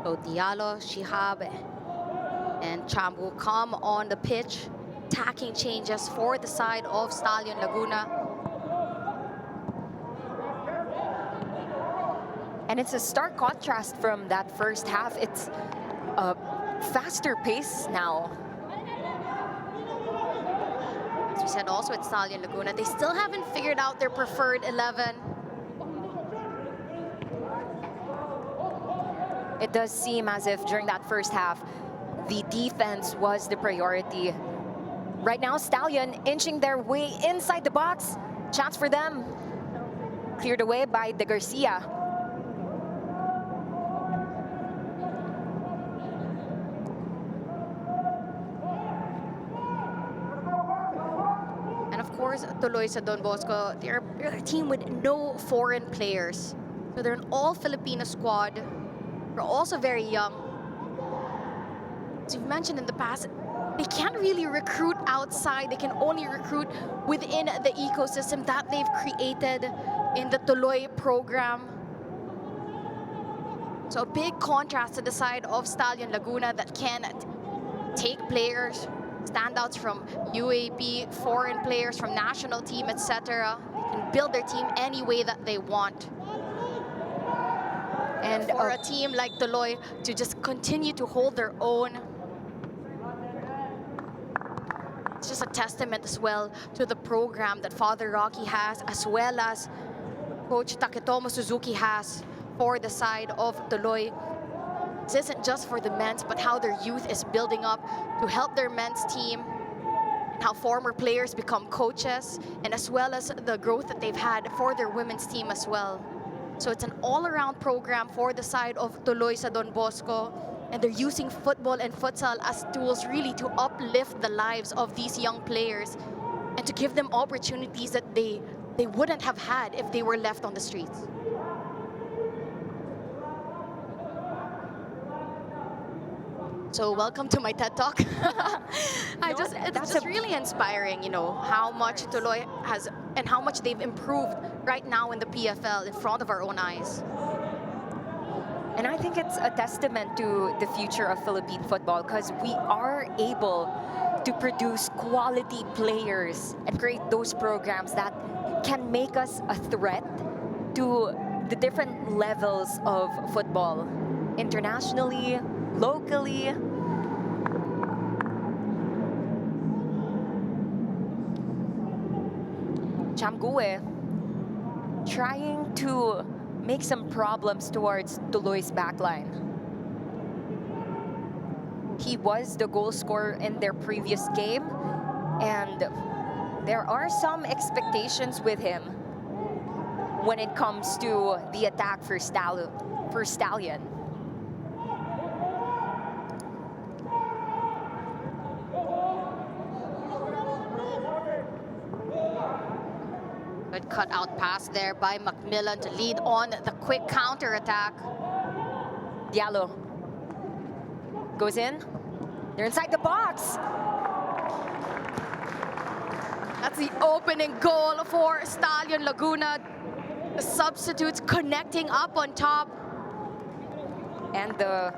So Diallo, Shihab, and Chambu come on the pitch. Attacking changes for the side of Stallion Laguna. And it's a stark contrast from that first half. It's a faster pace now. As we said also at Stallion Laguna, they still haven't figured out their preferred 11. It does seem as if during that first half, the defense was the priority. Right now, Stallion inching their way inside the box. Chance for them. Cleared away by De Garcia. And of course, Tuloy sa Don Bosco, they're a team with no foreign players. So they're an all-Filipino squad. They're also very young. As you've mentioned in the past, they can't really recruit outside. They can only recruit within the ecosystem that they've created in the Tuloy program. So a big contrast to the side of Stallion Laguna that can take players, standouts from UAP, foreign players from national team, etc. They can build their team any way that they want. And for a team like Tuloy to just continue to hold their own, it's just a testament as well to the program that Father Rocky has, as well as Coach Taketomo Suzuki has for the side of Tuloy. This isn't just for the men's, but how their youth is building up to help their men's team, and how former players become coaches, and as well as the growth that they've had for their women's team as well. So it's an all-around program for the side of Tuloy sa Don Bosco, and they're using football and futsal as tools really to uplift the lives of these young players and to give them opportunities that they wouldn't have had if they were left on the streets. So welcome to my TED Talk. It's just really inspiring, you know, how much Tuloy has and how much they've improved right now in the PFL in front of our own eyes. And I think it's a testament to the future of Philippine football because we are able to produce quality players and create those programs that can make us a threat to the different levels of football, internationally, locally. Chamgue trying to make some problems towards Tuloy's backline. He was the goal scorer in their previous game, and there are some expectations with him when it comes to the attack for Stallion. Good cut-out pass there by Macmillan to lead on the quick counter-attack. Diallo goes in. They're inside the box. That's the opening goal for Stallion Laguna. The substitutes connecting up on top. And the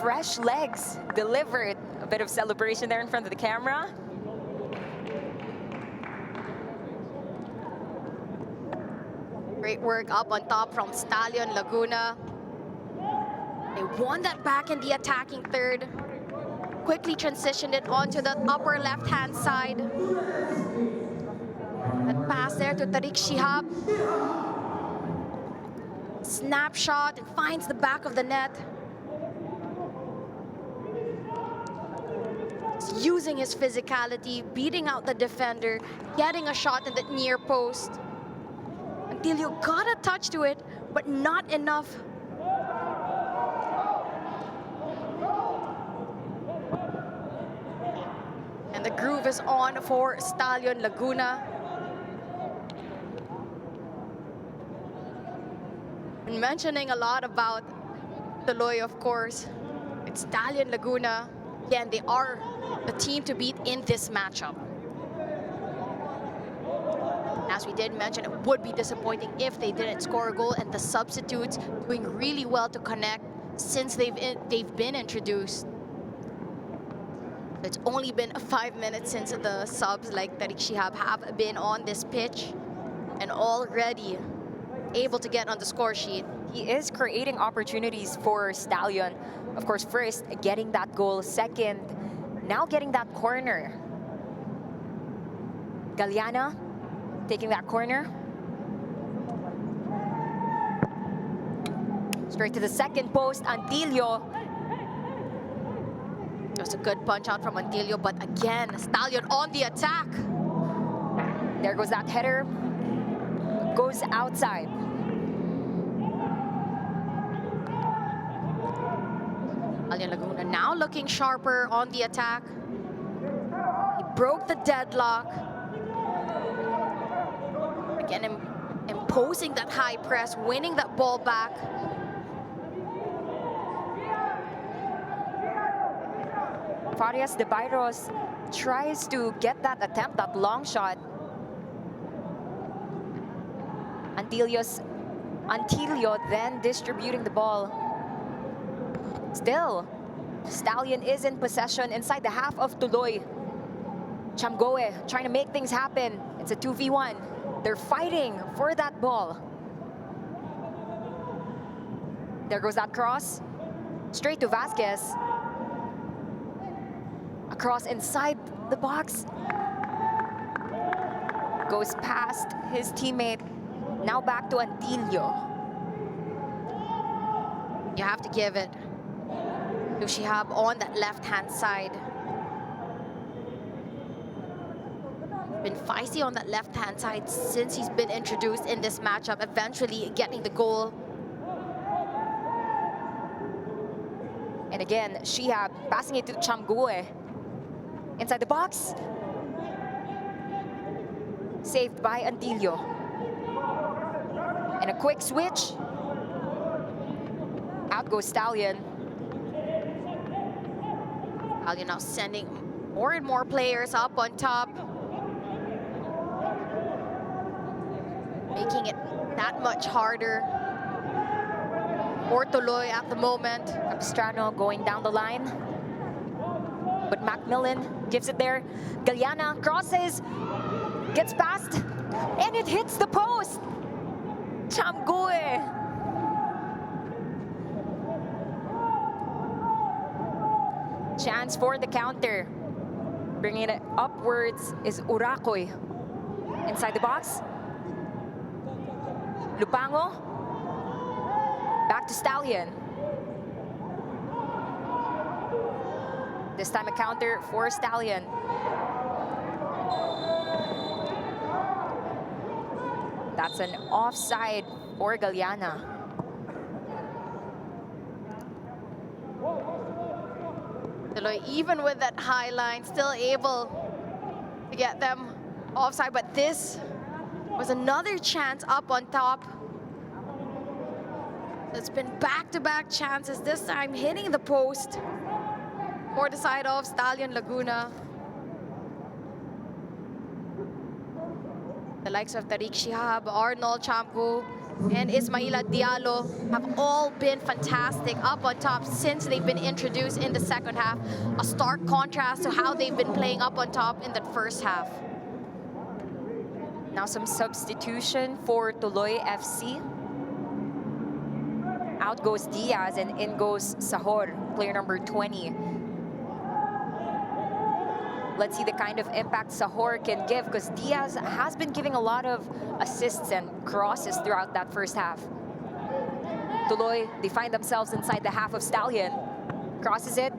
fresh legs delivered. A bit of celebration there in front of the camera. Great work up on top from Stallion Laguna. They won that back in the attacking third. Quickly transitioned it onto the upper left-hand side. That pass there to Tariq Shihab. Snapshot and finds the back of the net. He's using his physicality, beating out the defender, getting a shot in the near post. Antilio got a touch to it, but not enough. And the groove is on for Stallion Laguna. Been mentioning a lot about Tuloy, of course. It's Stallion Laguna. Again, they are the team to beat in this matchup. As we did mention, it would be disappointing if they didn't score a goal, and the substitutes doing really well to connect since they've been introduced. It's only been 5 minutes since the subs like Tariq Shihab have been on this pitch and already able to get on the score sheet. He is creating opportunities for Stallion. Of course, first, getting that goal. Second, now getting that corner. Galeana taking that corner. Straight to the second post, Antilio. It was a good punch out from Antilio, but again, Stallion on the attack. There goes that header. Goes outside. Stallion Laguna now looking sharper on the attack. He broke the deadlock. Again, imposing that high press, winning that ball back. Farias de Bayros tries to get that attempt, that long shot. Antilio then distributing the ball. Still, Stallion is in possession inside the half of Tuloy. Chamgoe trying to make things happen. It's a 2v1. They're fighting for that ball. There goes that cross. Straight to Vasquez. A cross inside the box. Goes past his teammate. Now back to Antilio. You have to give it to Shihab on that left-hand side. Been feisty on that left-hand side since he's been introduced in this matchup, eventually getting the goal. And again, Shihab passing it to Chamgoe. Inside the box. Saved by Antilio. And a quick switch. Out goes Stallion. Stallion now sending more and more players up on top. Making it that much harder for Tuloy at the moment. Capistrano going down the line. But Macmillan gives it there. Galeana crosses. Gets past. And it hits the post. Chamgoe. Chance for the counter. Bringing it upwards is Urakoy. Inside the box. Lupango. Back to Stallion. This time a counter for Stallion. That's an offside for Galeana. Tuloy, even with that high line, still able to get them offside. But this was another chance up on top. It's been back-to-back chances, this time hitting the post for the side of Stallion Laguna. The likes of Tariq Shihab, Arnold Champu and Ismaila Diallo have all been fantastic up on top since they've been introduced in the second half. A stark contrast to how they've been playing up on top in that first half. Now some substitution for Tuloy FC. Out goes Diaz and in goes Sahor, player number 20. Let's see the kind of impact Sahor can give, because Diaz has been giving a lot of assists and crosses throughout that first half. Tuloy, they find themselves inside the half of Stallion. Crosses it,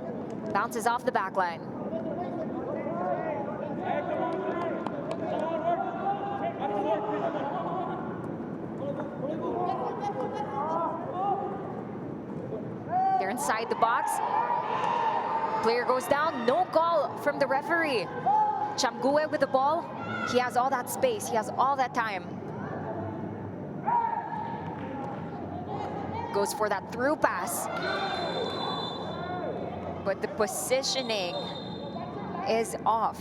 bounces off the back line. They're inside the box. Player goes down, no call from the referee. Chamgue with the ball. He has all that space, he has all that time. Goes for that through pass. But the positioning is off.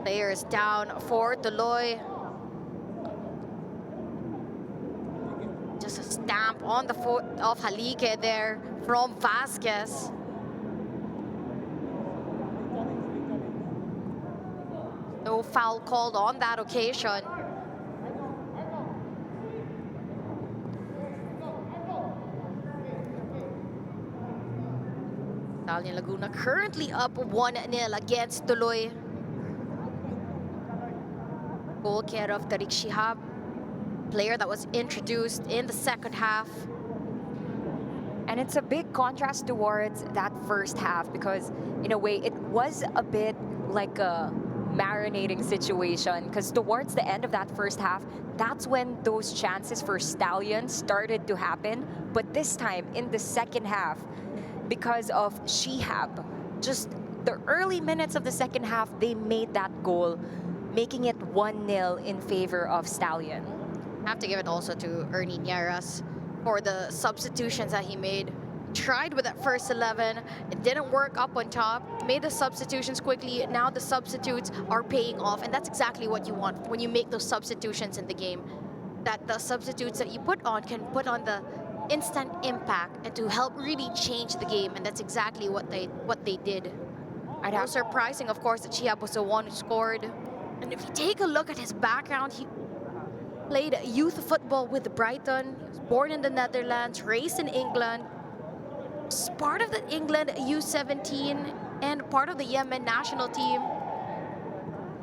Players down for Tuloy. Just a stamp on the foot of Halike there from Vasquez. No foul called on that occasion. Stallion Laguna currently up 1-0 against Tuloy. Goal care of Tariq Shihab, player that was introduced in the second half. And it's a big contrast towards that first half, because in a way it was a bit like a marinating situation, because towards the end of that first half, that's when those chances for Stallion started to happen. But this time in the second half, because of Shihab, just the early minutes of the second half, they made that goal, making it 1-0 in favor of Stallion. I have to give it also to Ernie Nieras for the substitutions that he made. Tried with that first 11, it didn't work up on top, made the substitutions quickly. Now the substitutes are paying off, and that's exactly what you want when you make those substitutions in the game. That the substitutes that you put on can put on the instant impact and to help really change the game, and that's exactly what they did. I'd It have was surprising, of course, that Shihab was the one who scored. And if you take a look at his background, he played youth football with Brighton. He was born in the Netherlands, raised in England. Was part of the England U17 and part of the Yemen national team.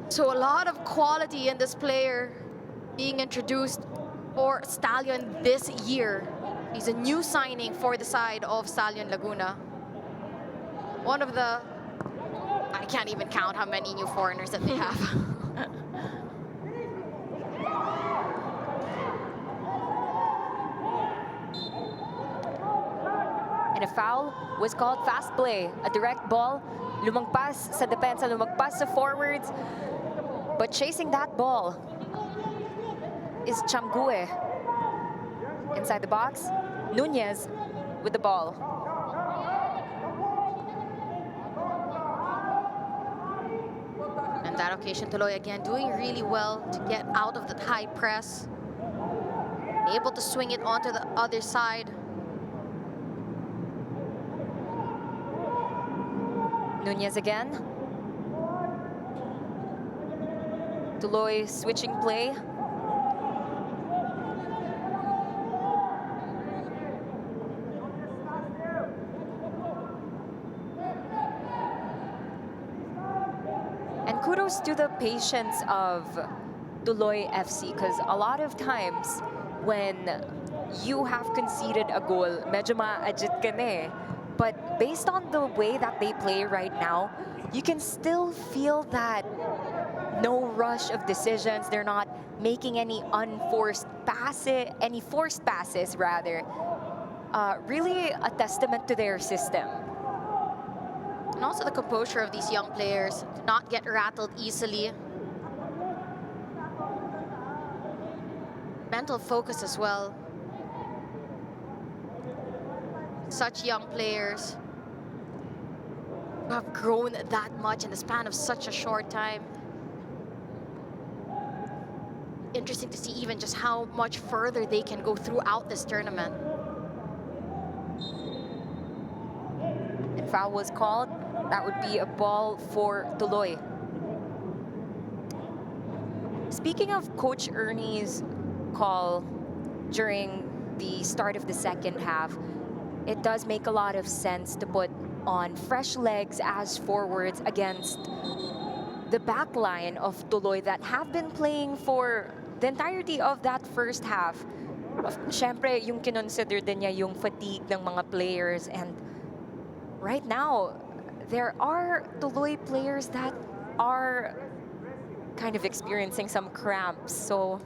So a lot of quality in this player being introduced for Stallion this year. He's a new signing for the side of Stallion Laguna. One of the, I can't even count how many new foreigners that they have. And a foul was called fast play. A direct ball, lumagpas sa depensa, lumagpas sa forwards. But chasing that ball is Chamgue. Inside the box, Nunez with the ball. And that occasion, Tuloy again doing really well to get out of that high press. Able to swing it onto the other side. Nunez again. Tuloy switching play. And kudos to the patience of Tuloy FC, because a lot of times when you have conceded a goal, medyo ma-agit ka na eh. But based on the way that they play right now, you can still feel that no rush of decisions. They're not making any unforced passes, any forced passes rather. Really a testament to their system. And also the composure of these young players to not get rattled easily. Mental focus as well. Such young players. have grown that much in the span of such a short time. Interesting to see even just how much further they can go throughout this tournament. And foul was called. That would be a ball for Tuloy. Speaking of Coach Ernie's call during the start of the second half, it does make a lot of sense to put on fresh legs as forwards against the back line of Tuloy that have been playing for the entirety of that first half. Siyempre, yung kinonsider din niya yung fatigue ng mga players, and right now, there are Tuloy players that are kind of experiencing some cramps, so...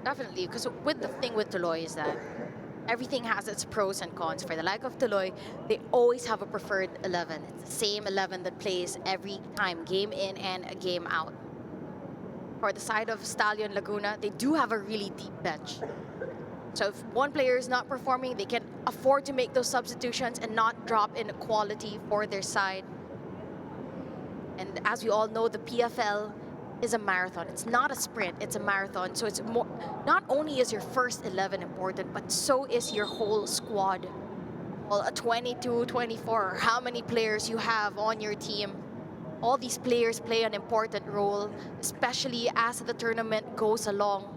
Definitely, because with the thing with Tuloy is that everything has its pros and cons. For the like of Tuloy, they always have a preferred 11. It's the same 11 that plays every time, game in and a game out. For the side of Stallion Laguna, they do have a really deep bench. So if one player is not performing, they can afford to make those substitutions and not drop in quality for their side. And as we all know, the PFL is a marathon. It's not a sprint, it's a marathon. So it's more, not only is your first 11 important, but so is your whole squad. Well, a 22, 24, or how many players you have on your team. All these players play an important role, especially as the tournament goes along.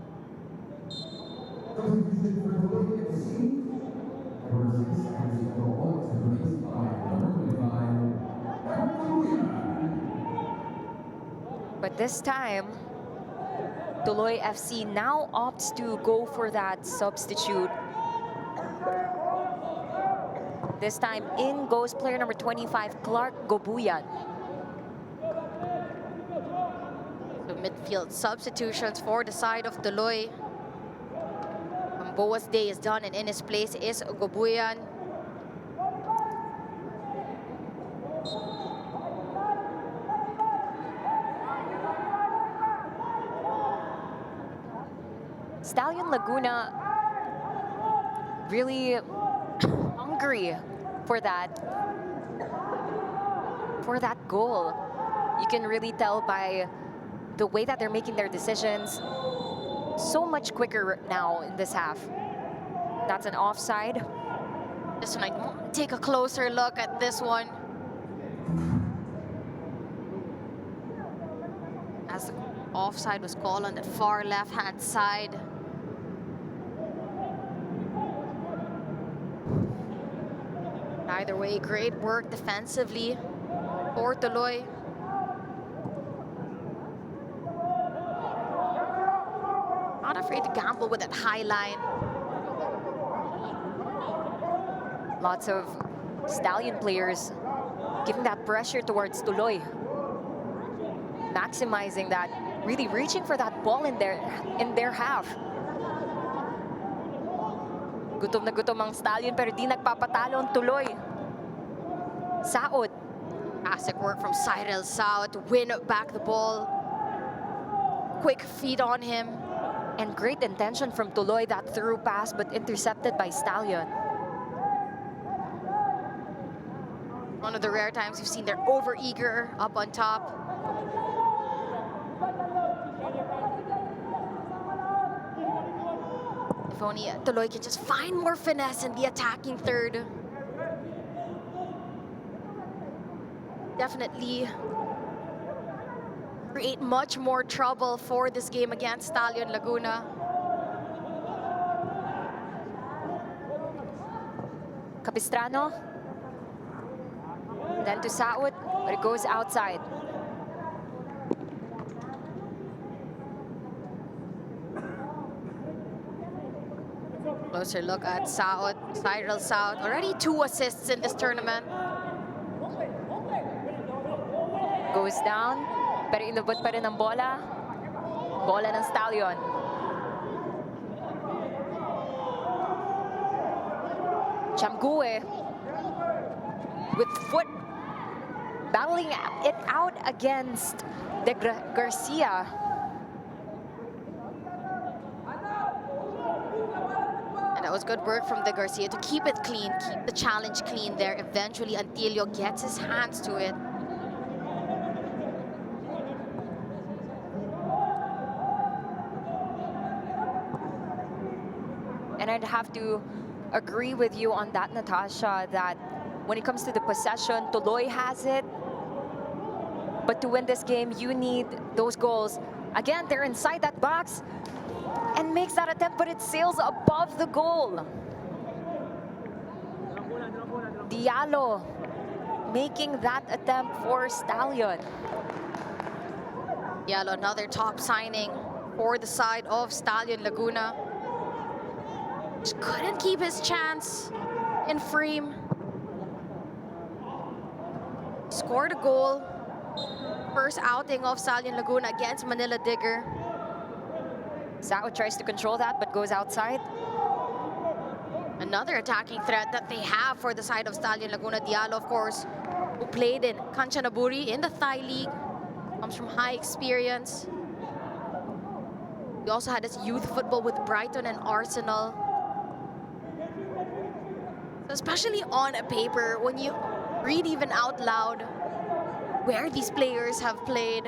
But this time, Tuloy FC now opts to go for that substitute. This time, in goes player number 25, Clark Gobuyan. The midfield substitutions for the side of Tuloy. Boa's day is done, and in his place is Gobuyan. Stallion Laguna really hungry for that goal. You can really tell by the way that they're making their decisions. So much quicker now in this half. That's an offside. This one, I want to take a closer look at this one. As the offside was called on the far left-hand side. Either way, great work defensively for Tuloy. Not afraid to gamble with that high line. Lots of Stallion players giving that pressure towards Tuloy. Maximizing that, really reaching for that ball in their half. Gutom na gutom ang Stallion pero di nagpapatalo ang Tuloy. Saot. Fantastic work from Cyril Sao to win back the ball. Quick feed on him. And great intention from Tuloy, that through pass but intercepted by Stallion. One of the rare times we've seen they're over-eager up on top. If only Tuloy can just find more finesse in the attacking third. Definitely create much more trouble for this game against Stallion Laguna. Capistrano. Then to Saud, but it goes outside. Closer look at Saud, Cyril Saud. Already 2 assists in this tournament. Goes down, pero inabot pa rin ang bola. Bola ng Stallion. Chamgue with foot battling it out against De Garcia. And that was good work from De Garcia to keep it clean, keep the challenge clean there. Eventually, Antilio gets his hands to it. And I'd have to agree with you on that, Natasha, that when it comes to the possession, Tuloy has it. But to win this game, you need those goals. Again, they're inside that box and makes that attempt, but it sails above the goal. Diallo making that attempt for Stallion. Yellow, another top signing for the side of Stallion Laguna. Just couldn't keep his chance in frame. Scored a goal. First outing of Stallion Laguna against Manila Digger. Sao tries to control that, but goes outside. Another attacking threat that they have for the side of Stallion Laguna. Diallo, of course, who played in Kanchanaburi in the Thai League. Comes from high experience. He also had his youth football with Brighton and Arsenal. So especially on a paper, when you read even out loud where these players have played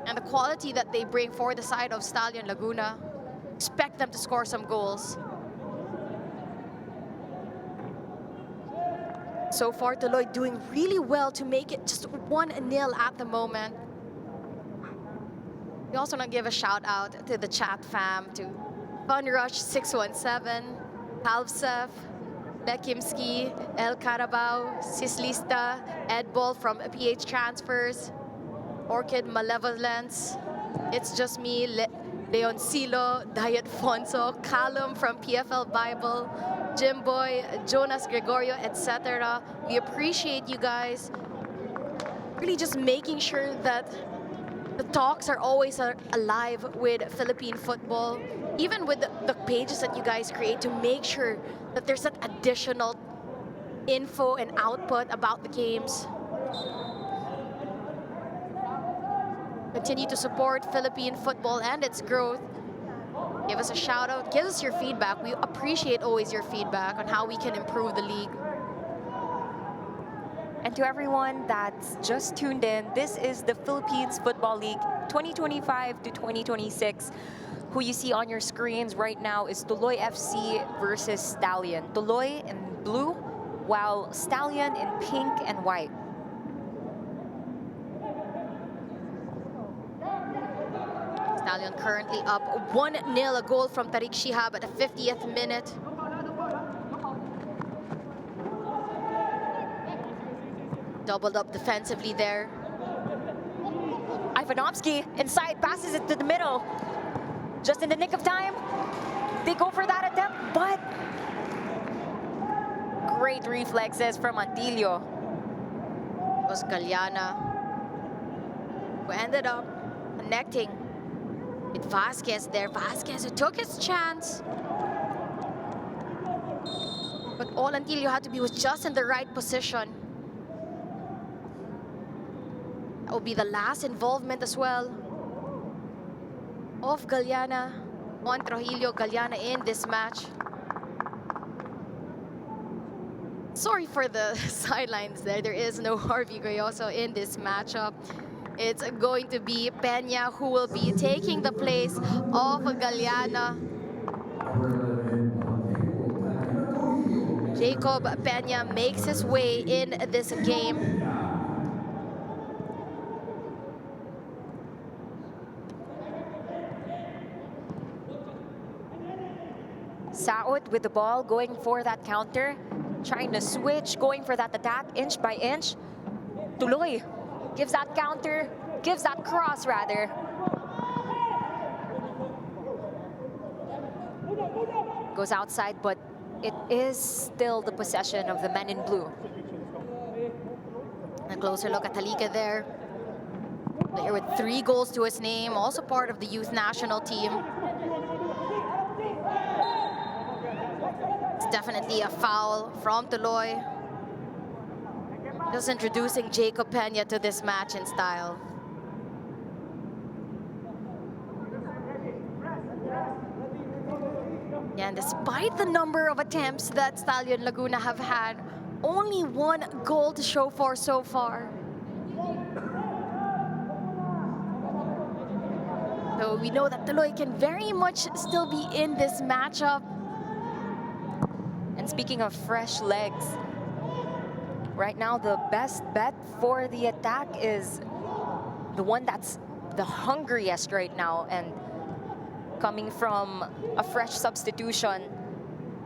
and the quality that they bring for the side of Stallion Laguna, expect them to score some goals. So far, Tuloy doing really well to make it just 1-0 at the moment. We also want to give a shout out to the chat fam, to FunRush617, Halvsef, Bekimski, El Carabao, Sislista, Ed Ball from PH Transfers, Orchid Malevolence, It's Just Me, Leon Silo, Diet Fonso, Callum from PFL Bible, Jimboy, Jonas Gregorio, etc. We appreciate you guys really just making sure that the talks are always alive with Philippine football, even with the pages that you guys create, to make sure that there's that additional info and output about the games. Continue to support Philippine football and its growth. Give us a shout out, give us your feedback. We appreciate always your feedback on how we can improve the league. And to everyone that's just tuned in, this is the Philippines Football League 2025 to 2026. Who you see on your screens right now is Tuloy FC versus Stallion. Tuloy in blue, while Stallion in pink and white. Stallion currently up 1-0, a goal from Tariq Shihab at the 50th minute. Doubled up defensively there. Ivanovsky inside, passes it to the middle. Just in the nick of time, they go for that attempt, but great reflexes from Antillo. It was Galiana who ended up connecting with Vasquez there. Vasquez who took his chance. But all Antillo had to be was just in the right position. That will be the last involvement as well of Galiana, Juan Trujillo Galiana in this match. Sorry for the sidelines there. There is no Harvey Goyoso in this matchup. It's going to be Peña who will be taking the place of Galiana. Jacob Peña makes his way in this game. Saud with the ball, going for that counter, trying to switch, going for that attack inch by inch. Tuloy gives that counter, gives that cross rather. Goes outside, but it is still the possession of the men in blue. A closer look at Talika there. Player with 3 goals to his name, also part of the youth national team. It's definitely a foul from Tuloy. Just introducing Jacob Peña to this match in style. Yeah, and despite the number of attempts that Stallion Laguna have had, only 1 goal to show for so far. So we know that Tuloy can very much still be in this matchup. And speaking of fresh legs, right now the best bet for the attack is the one that's the hungriest right now, and coming from a fresh substitution.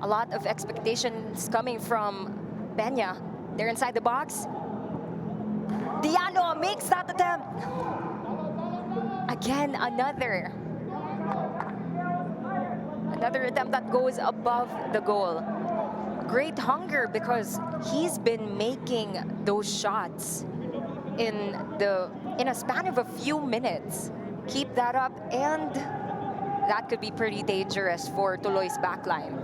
A lot of expectations coming from Peña. They're inside the box. Diallo makes that attempt. Again, another attempt that goes above the goal. Great hunger because he's been making those shots in a span of a few minutes. Keep that up, and that could be pretty dangerous for Tuloy's backline.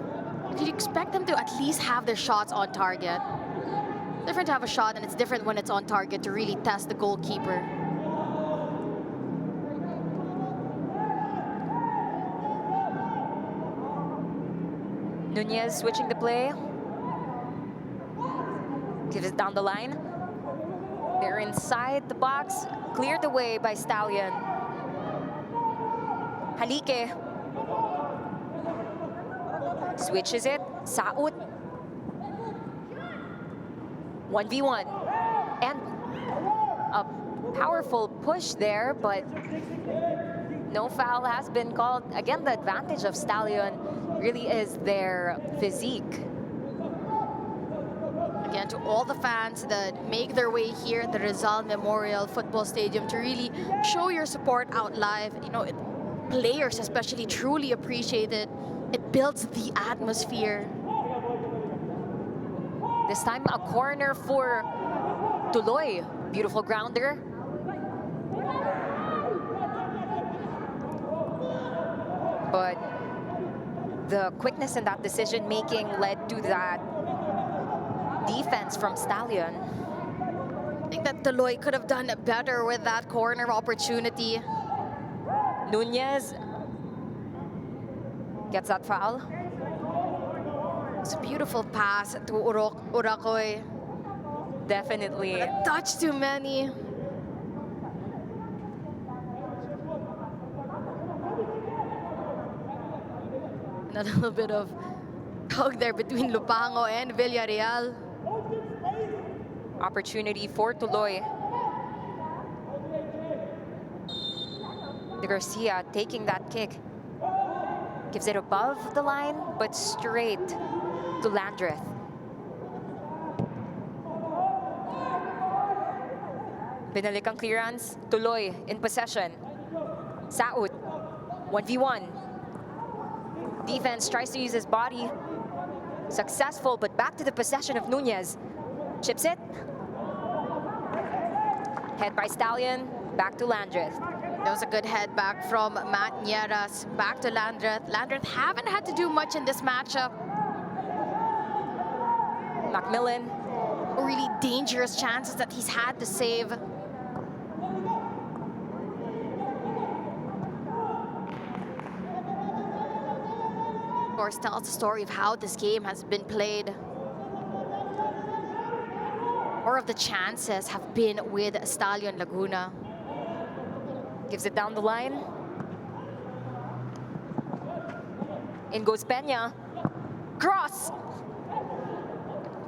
You'd expect them to at least have their shots on target. Different to have a shot, and it's different when it's on target to really test the goalkeeper. Nunez switching the play. Gives it down the line. They're inside the box. Cleared away by Stallion. Halike. Switches it. Saud. 1v1. And a powerful push there, but no foul has been called. Again, the advantage of Stallion really is their physique. Again, to all the fans that make their way here at the Rizal Memorial Football Stadium to really show your support out live. You know, players especially truly appreciate it. It builds the atmosphere. This time, a corner for Tuloy. Beautiful grounder. But the quickness in that decision-making led to that defense from Stallion. I think that Tuloy could have done better with that corner opportunity. Nunez gets that foul. It's a beautiful pass to Urakoy. Definitely. A touch too many. And a little bit of tug there between Lupango and Villarreal. Opportunity for Tuloy. De Garcia taking that kick. Gives it above the line, but straight to Landreth. Binalikang clearance. Tuloy in possession. Saud. 1v1. Defense tries to use his body. Successful, but back to the possession of Nunez. Chips it. Head by Stallion. Back to Landreth. That was a good head back from Matt Nieras. Back to Landreth. Landreth haven't had to do much in this matchup. Macmillan. Really dangerous chances that he's had to save. Of course, tells the story of how this game has been played. More of the chances have been with Stallion Laguna. Gives it down the line. In goes Peña. Cross.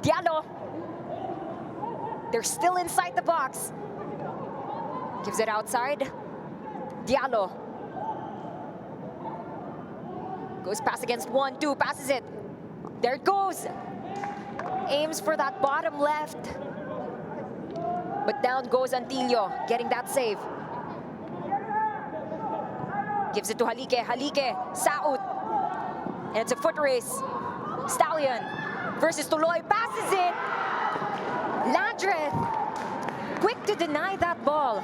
Diallo. They're still inside the box. Gives it outside. Diallo. Goes pass against 1-2, passes it. There it goes. Aims for that bottom left. But down goes Antillo, getting that save. Gives it to Halike. Halike, Saud. And it's a foot race. Stallion versus Tuloy, passes it. Landreth, quick to deny that ball.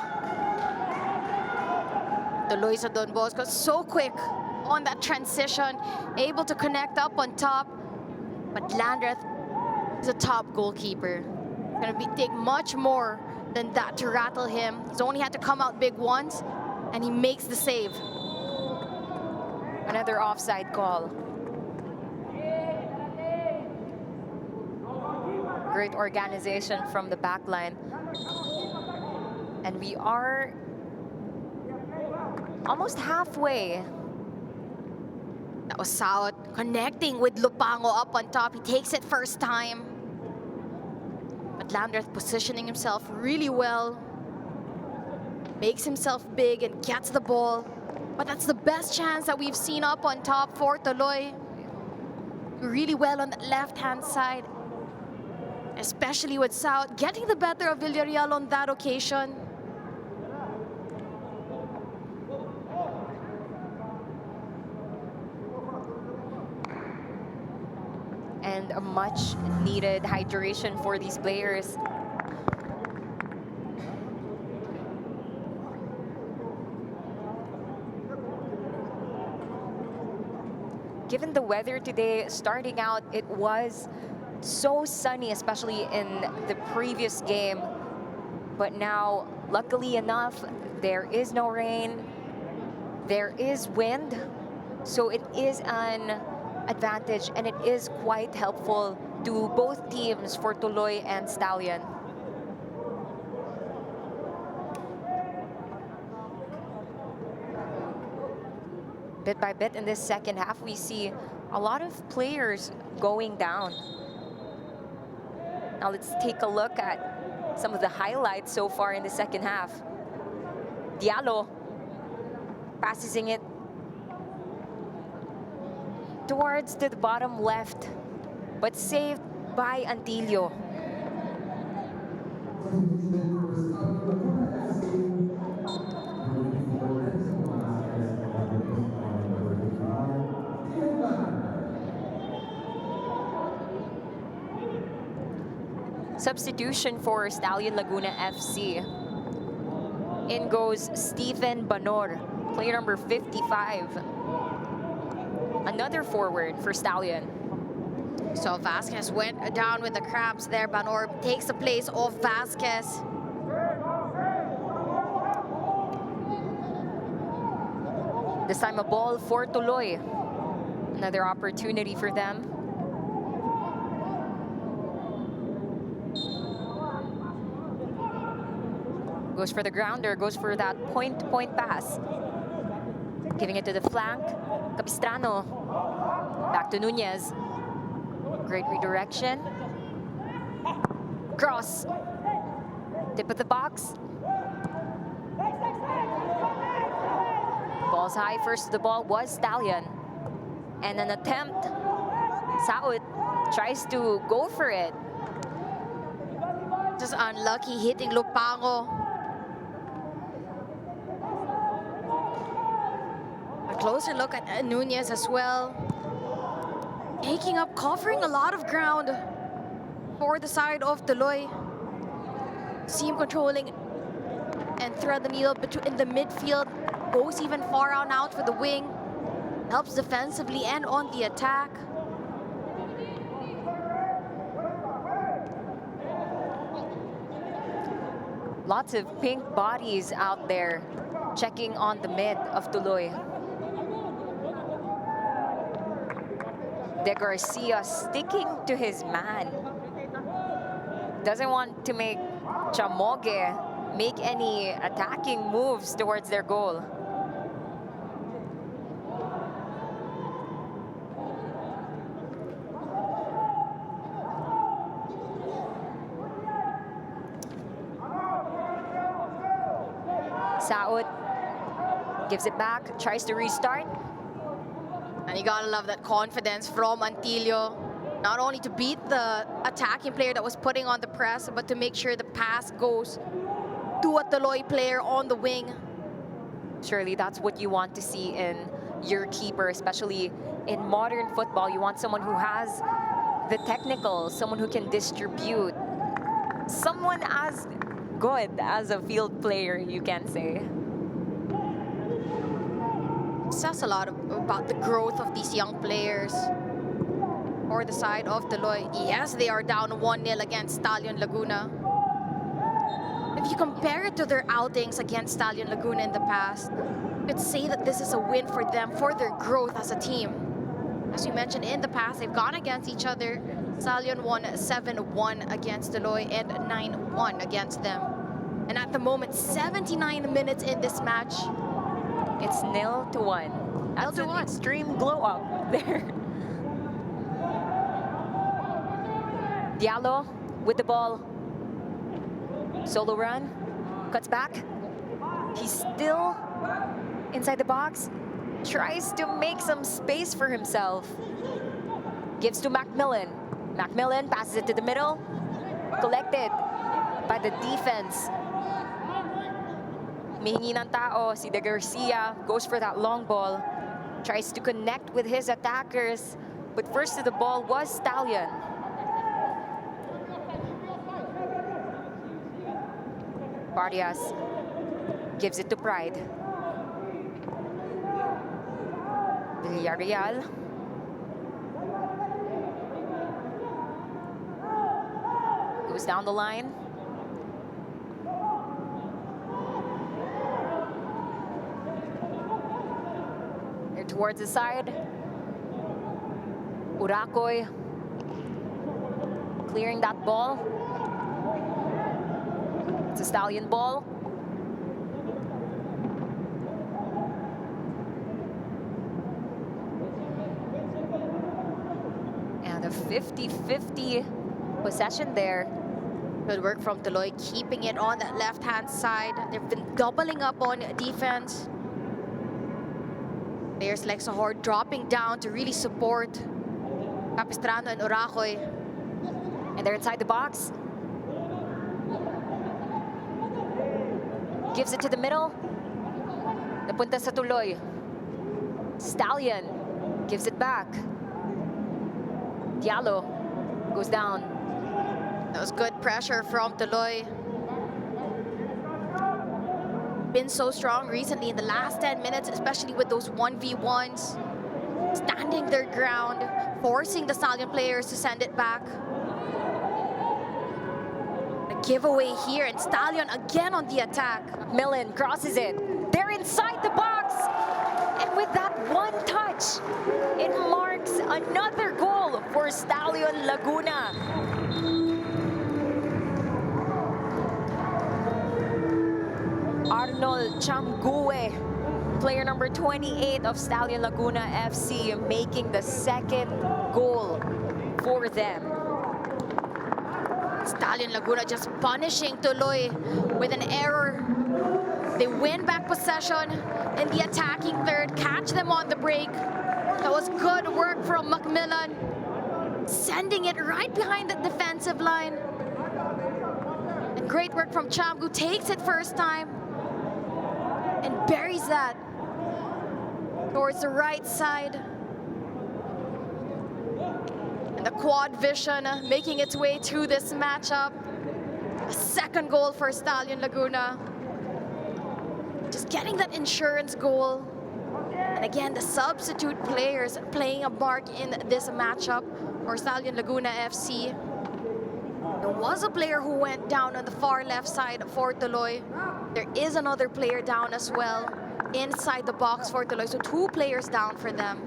Tuloy sa Don Bosco, so quick on that transition, able to connect up on top. But Landreth is a top goalkeeper. It's gonna take much more than that to rattle him. He's only had to come out big once, and he makes the save. Another offside call. Great organization from the back line. And we are almost halfway. That was South connecting with Lupango up on top. He takes it first time. But Landreth positioning himself really well. Makes himself big and gets the ball. But that's the best chance that we've seen up on top for Tuloy. Really well on the left-hand side. Especially with South getting the better of Villarreal on that occasion. And a much needed hydration for these players. Given the weather today, starting out, it was so sunny, especially in the previous game. But now, luckily enough, there is no rain. There is wind. So it is an advantage, and it is quite helpful to both teams for Tuloy and Stallion. Bit by bit in this second half, we see a lot of players going down. Now let's take a look at some of the highlights so far in the second half. Diallo passing it towards to the bottom left, but saved by Antillo. Substitution for Stallion Laguna FC. In goes Stephen Banor, player number 55. Another forward for Stallion. So Vasquez went down with the cramps there. Banor takes the place of Vasquez. This time a ball for Tuloy. Another opportunity for them. Goes for the grounder, goes for that point-to-point pass. Giving it to the flank. Capistrano. Back to Nunez. Great redirection. Cross. Tip of the box. Ball's high. First to the ball was Stallion. And an attempt. Saud tries to go for it. Just unlucky hitting Lupango. A closer look at Nunez as well. Taking up, covering a lot of ground for the side of Tuloy. See him controlling and thread the needle in the midfield. Goes even far on out for the wing. Helps defensively and on the attack. Lots of pink bodies out there checking on the mid of Tuloy. De Garcia sticking to his man. Doesn't want to make Chamoge make any attacking moves towards their goal. Saud gives it back, tries to restart. And you gotta love that confidence from Antillo. Not only to beat the attacking player that was putting on the press, but to make sure the pass goes to a Tuloy player on the wing. Surely that's what you want to see in your keeper, especially in modern football. You want someone who has the technical, someone who can distribute, someone as good as a field player, you can say. Says a lot about the growth of these young players. Or the side of Tuloy. Yes, they are down 1-0 against Stallion Laguna. If you compare it to their outings against Stallion Laguna in the past, you could say that this is a win for them, for their growth as a team. As you mentioned, in the past, they've gone against each other. Stallion won 7-1 against Tuloy and 9-1 against them. And at the moment, 79 minutes in this match. It's 0-1. That's an 0-1. extreme glow up there. Diallo with the ball. Solo run. Cuts back. He's still inside the box. Tries to make some space for himself. Gives to Macmillan. Macmillan passes it to the middle. Collected by the defense. Mihingi ng tao, si De Garcia goes for that long ball. Tries to connect with his attackers. But first to the ball was Stallion. Barrias gives it to Pride. Villarreal. Goes down the line. They're towards the side. Urakoy clearing that ball. It's a Stallion ball. And a 50-50 possession there. Good work from Tuloy, keeping it on that left-hand side. They've been doubling up on defense. Players like Sahor dropping down to really support Capistrano and Urakoy. And they're inside the box. Gives it to the middle. Napunta sa Tuloy. Stallion gives it back. Diallo goes down. That was good pressure from Tuloy. Been so strong recently in the last 10 minutes, especially with those 1v1s. Standing their ground, forcing the Stallion players to send it back. A giveaway here, and Stallion again on the attack. Millen crosses it. They're inside the box. And with that one touch, it marks another goal for Stallion Laguna. Arnold Chamgue, player number 28 of Stallion Laguna FC, making the second goal for them. Stallion Laguna just punishing Tuloy with an error. They win back possession in the attacking third, catch them on the break. That was good work from Macmillan, sending it right behind the defensive line. And great work from Champ, who takes it first time and buries that towards the right side. And the quad vision making its way through this matchup. A second goal for Stallion Laguna. Just getting that insurance goal. And again, the substitute players playing a mark in this matchup for Stallion Laguna FC. There was a player who went down on the far left side for Tuloy. There is another player down as well inside the box for Tuloy. So 2 players down for them.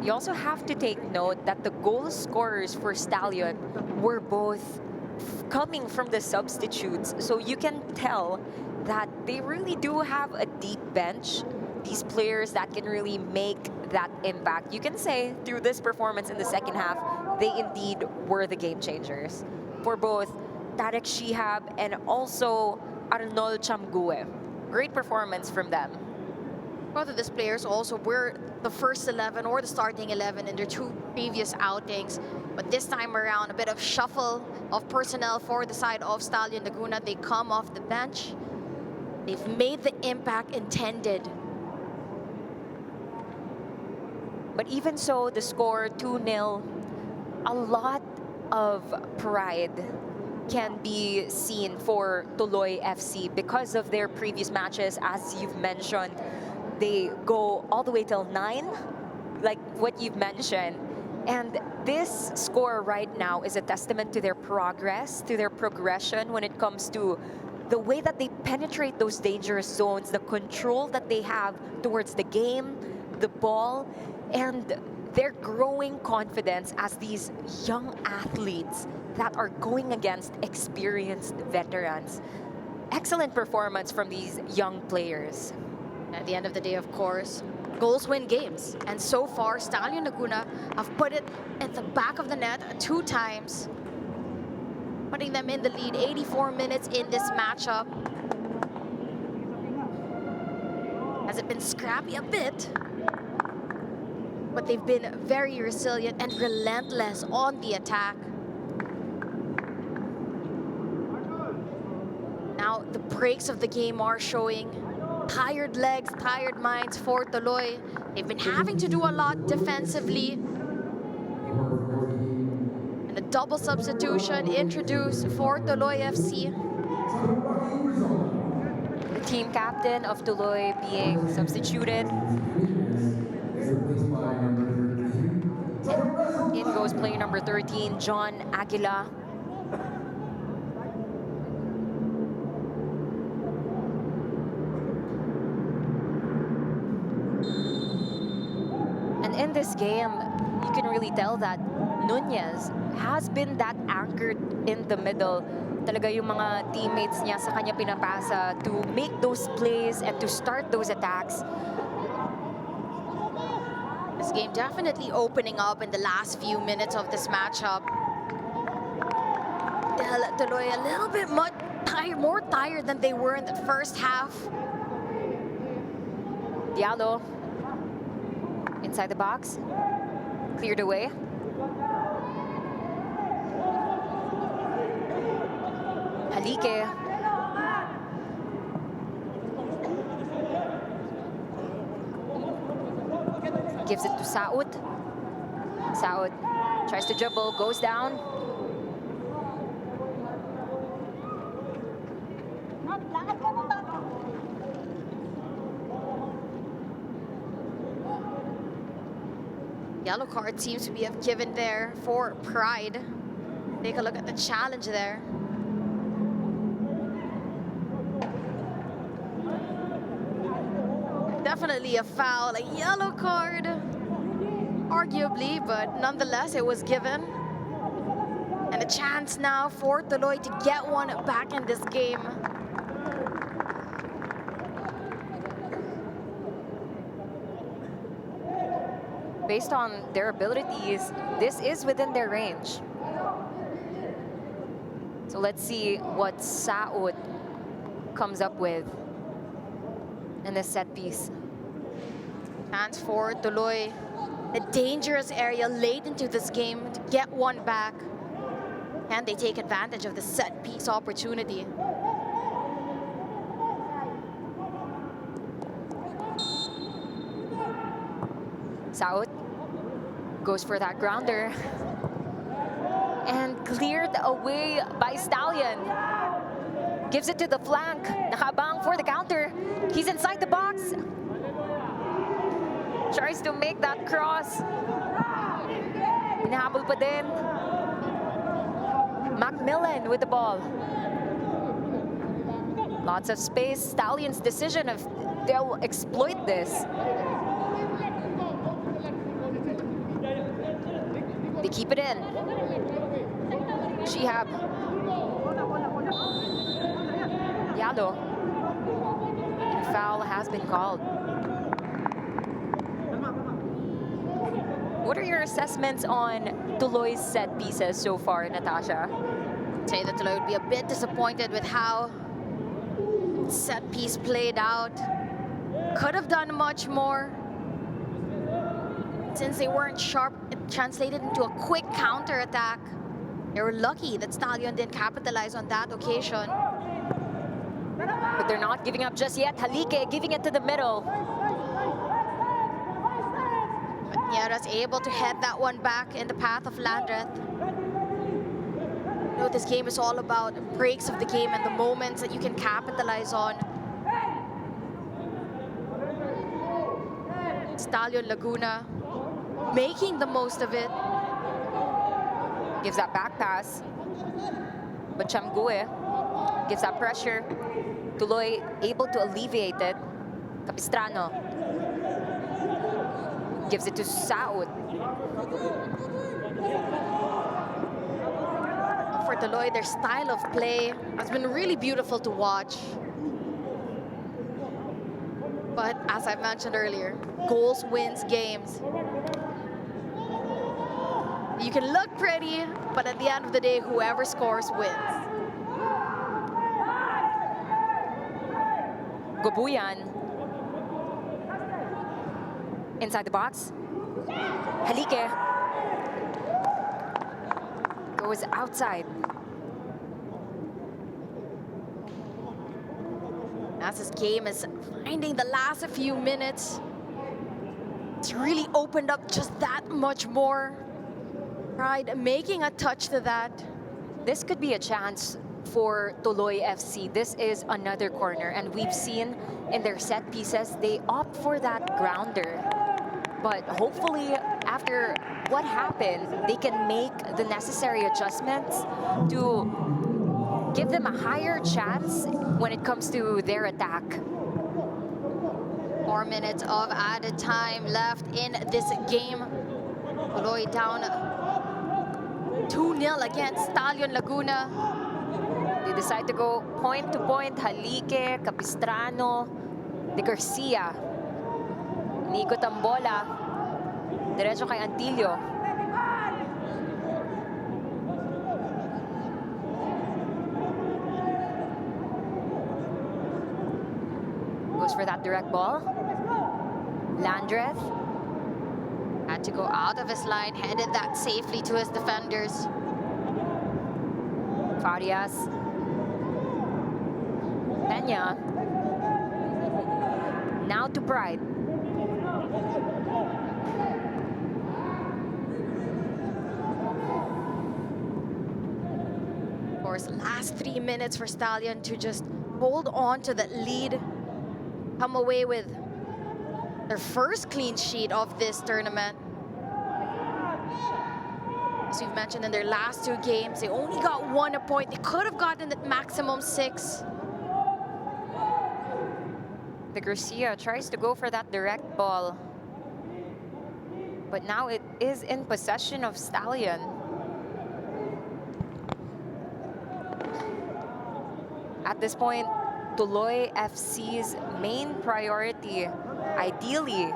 You also have to take note that the goal scorers for Stallion were both coming from the substitutes. So you can tell that they really do have a deep bench. These players that can really make that impact. You can say through this performance in the second half, they indeed were the game changers for both Tarek Shihab and also Arnold Chamgue. Great performance from them. Both of these players also were the first 11 or the starting 11 in their 2 previous outings. But this time around, a bit of shuffle of personnel for the side of Stallion Laguna. They come off the bench. They've made the impact intended. But even so, the score 2-0, a lot of pride can be seen for Tuloy FC because of their previous matches. As you've mentioned, they go all the way till 9, like what you've mentioned. And this score right now is a testament to their progress, to their progression when it comes to the way that they penetrate those dangerous zones, the control that they have towards the game, the ball, and their growing confidence as these young athletes that are going against experienced veterans. excellent performance from these young players. At the end of the day, of course, goals win games. And so far, Stallion Laguna have put it at the back of the net 2 times, putting them in the lead 84 minutes in this matchup. Has it been scrappy a bit? But they've been very resilient and relentless on the attack. Now, the breaks of the game are showing. Tired legs, tired minds for Tuloy. They've been having to do a lot defensively. And a double substitution introduced for Tuloy FC. The team captain of Tuloy being substituted. In goes player number 13, John Aguila. And in this game, you can really tell that Nunez has been that anchored in the middle. Talaga yung mga teammates niya sa kanya pinapasa to make those plays and to start those attacks. This game definitely opening up in the last few minutes of this matchup. Tuloy a little bit more tired than they were in the first half. Diallo inside the box, cleared away. Halike. Gives it to Saud. Saud tries to dribble, goes down. Yellow card seems to be given there for Pride. Take a look at the challenge there. Definitely a foul, a yellow card, arguably, but nonetheless it was given. And a chance now for Tuloy to get one back in this game. Based on their abilities, this is within their range. So let's see what Saud comes up with in this set piece. Chance for Tuloy, a dangerous area late into this game to get one back. Can they take advantage of the set piece opportunity? Saud goes for that grounder. And cleared away by Stallion. Gives it to the flank. Nakabang for the counter. He's inside the box. Tries to make that cross. Hinahabol pa din. Macmillan with the ball. Lots of space. Stallion's decision of they'll exploit this. They keep it in. Shihab. Yado. And foul has been called. What are your assessments on Tuloy's set pieces so far, Natasha? I'd say that Tuloy would be a bit disappointed with how set piece played out. Could have done much more. Since they weren't sharp, it translated into a quick counter attack. They were lucky that Stallion didn't capitalize on that occasion. But they're not giving up just yet. Halike giving it to the middle. But Niera's able to head that one back in the path of Landreth. You know, this game is all about breaks of the game and the moments that you can capitalize on. Stallion Laguna making the most of it. Gives that back pass. But Chamgue gives that pressure. Tuloy able to alleviate it. Capistrano gives it to Saud. For for Tuloy. Their style of play has been really beautiful to watch. But as I mentioned earlier, goals wins games. You can look pretty, but at the end of the day, whoever scores wins. Gobuyan. Inside the box. Halike. Goes outside. As this game is finding the last few minutes, it's really opened up just that much more. Pride making a touch to that. This could be a chance for Tuloy FC. This is another corner, and we've seen in their set pieces, they opt for that grounder. But hopefully, after what happened, they can make the necessary adjustments to give them a higher chance when it comes to their attack. 4 minutes of added time left in this game. Tuloy down 2-0 against Stallion Laguna. They decide to go point to point. Halike, Capistrano, De Garcia. Iniikot ang bola. Diretso kay Antillo. Goes for that direct ball. Landreth. Had to go out of his line, headed that safely to his defenders. Farias. Peña. Now to Pride. Of course, last 3 minutes for Stallion to just hold on to that lead, come away with their first clean sheet of this tournament. As we've mentioned, in their last 2 games, they only got 1 point. They could have gotten at maximum 6. De Garcia tries to go for that direct ball. But now it is in possession of Stallion. At this point, Tuloy FC's main priority, ideally,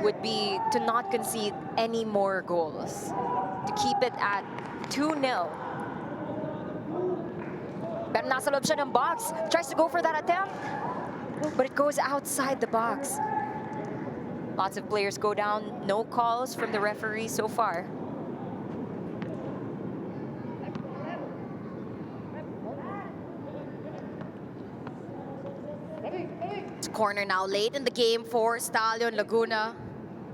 would be to not concede any more goals. To keep it at 2-0. Pero nasa loob siya ng box. Tries to go for that attempt. But it goes outside the box. Lots of players go down. No calls from the referee so far. It's corner now late in the game for Stallion Laguna.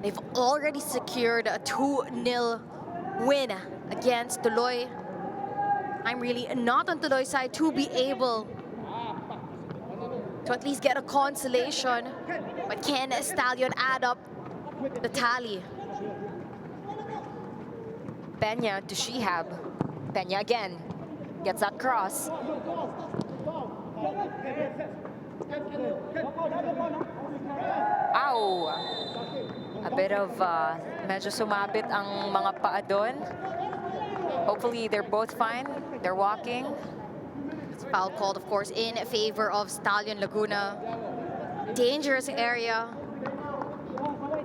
They've already secured a 2-0 win against Tuloy. I'm really not on Tuloy's side to be able to at least get a consolation. But can Stallion add up the tally? Peña to Shihab. Peña again. Gets that cross. Ow! A bit of medyo sumabit ang mga paa doon. Hopefully they're both fine. They're walking. It's foul called, of course, in favor of Stallion Laguna. Dangerous area.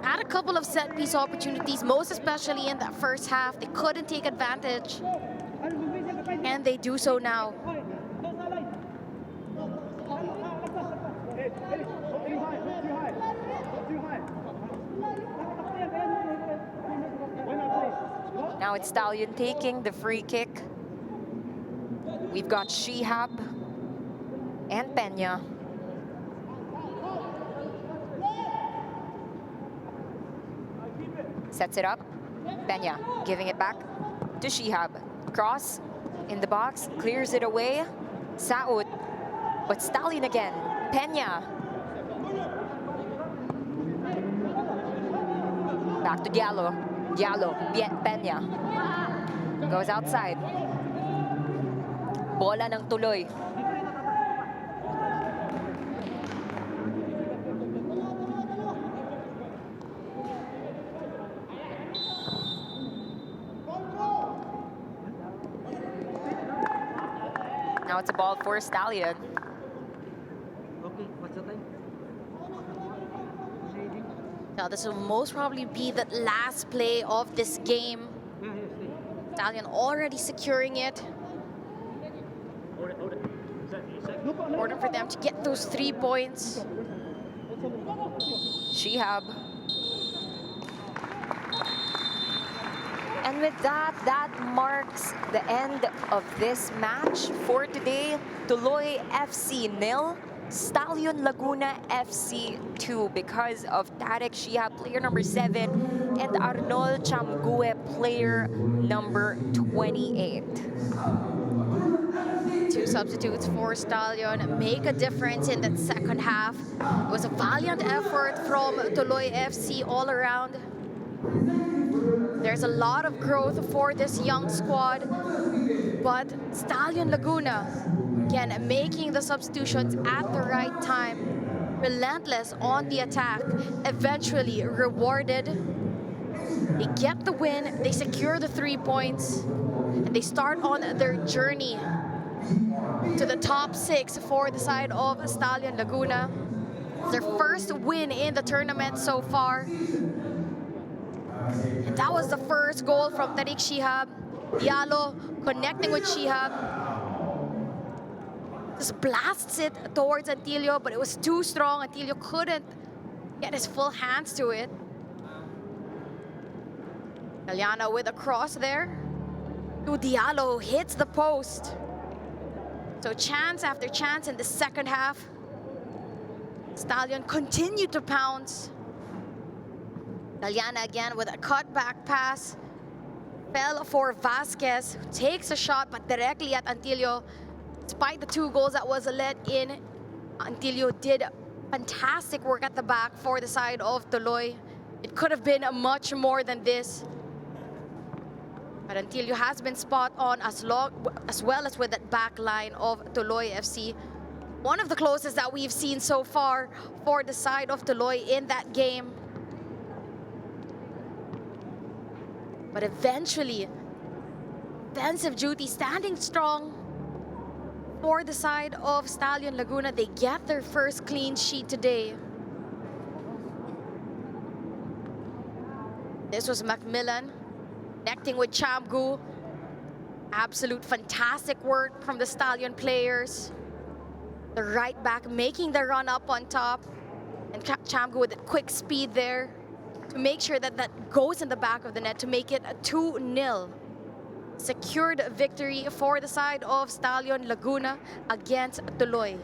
Had a couple of set-piece opportunities, most especially in that first half. They couldn't take advantage. And they do so now. Now it's Stallion taking the free kick. We've got Shihab and Peña. Sets it up. Peña giving it back to Shihab. Cross in the box, clears it away. Saud. But Stallion again. Peña. Back to Diallo. Diallo. Peña. Goes outside. Bola ng Tuloy. Now it's a ball for Stallion. Okay, what's the time? Now this will most probably be the last play of this game. Yeah, stay. Stallion already securing it. In order for them to get those 3 points. Shihab. And with that, that marks the end of this match for today. Tuloy FC 0, Stallion Laguna FC 2 because of Tarek Shihab, player number 7, and Arnold Chamgue, player number 28. 2 substitutes for Stallion make a difference in that second half. It was a valiant effort from Tuloy FC all around. There's a lot of growth for this young squad, but Stallion Laguna, again, making the substitutions at the right time, relentless on the attack, eventually rewarded. They get the win, they secure the 3 points, and they start on their journey to the top 6 for the side of Stallion Laguna. It's their first win in the tournament so far. And that was the first goal from Tariq Shihab. Diallo connecting with Shihab. Just blasts it towards Antilio, but it was too strong. Antilio couldn't get his full hands to it. Galeana with a cross there. To Diallo, who hits the post. So chance after chance in the second half. Stallion continued to pounce. Galeana again with a cutback pass. Fell for Vasquez, who takes a shot, but directly at Antilio. Despite the 2 goals that was let in, Antilio did fantastic work at the back for the side of Tuloy. It could have been much more than this. But Antilio has been spot on as well as with that back line of Tuloy FC. One of the closest that we've seen so far for the side of Tuloy in that game. But eventually, defensive duty standing strong for the side of Stallion Laguna. They get their first clean sheet today. This was Macmillan connecting with Chamgue. Absolute fantastic work from the Stallion players. The right back making the run up on top. And Chamgue with a quick speed there to make sure that that goes in the back of the net to make it a 2-0. Secured victory for the side of Stallion Laguna against Tuloy.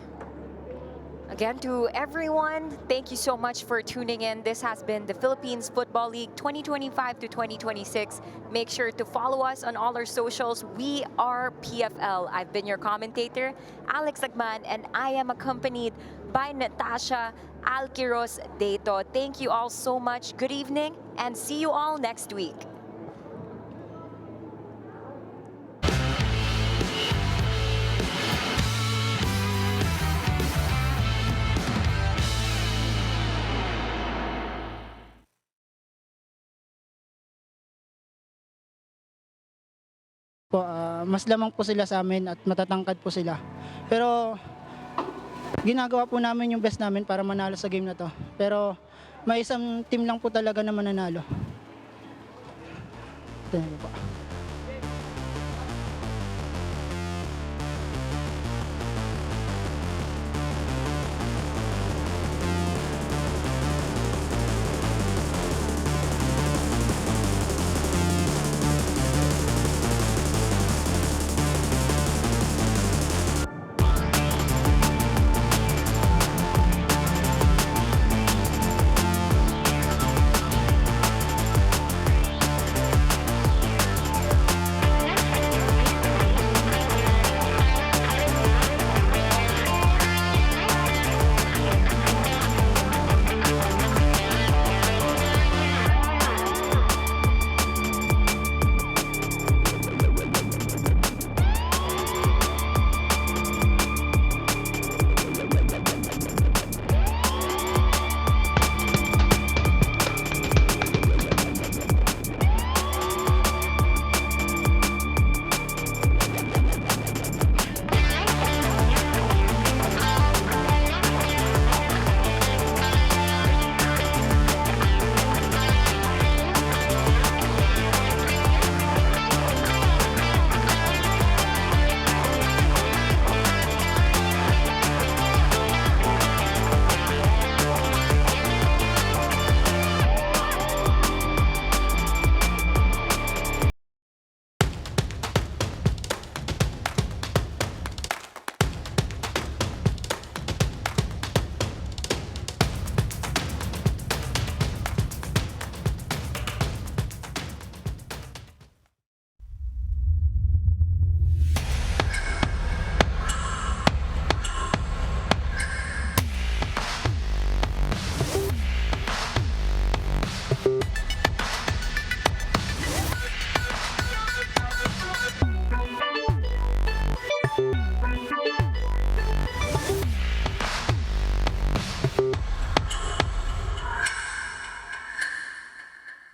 Again, to everyone, thank you so much for tuning in. This has been the Philippines Football League 2025 to 2026. Make sure to follow us on all our socials. We are PFL. I've been your commentator, Alex Agman, and I am accompanied by Natasha Alquiros Deto. Thank you all so much. Good evening, and see you all next week. Mas lamang po sila sa amin at matatangkad po sila. Pero ginagawa po namin yung best namin para manalo sa game na to. Pero may isang team lang po talaga na mananalo. Ito na po.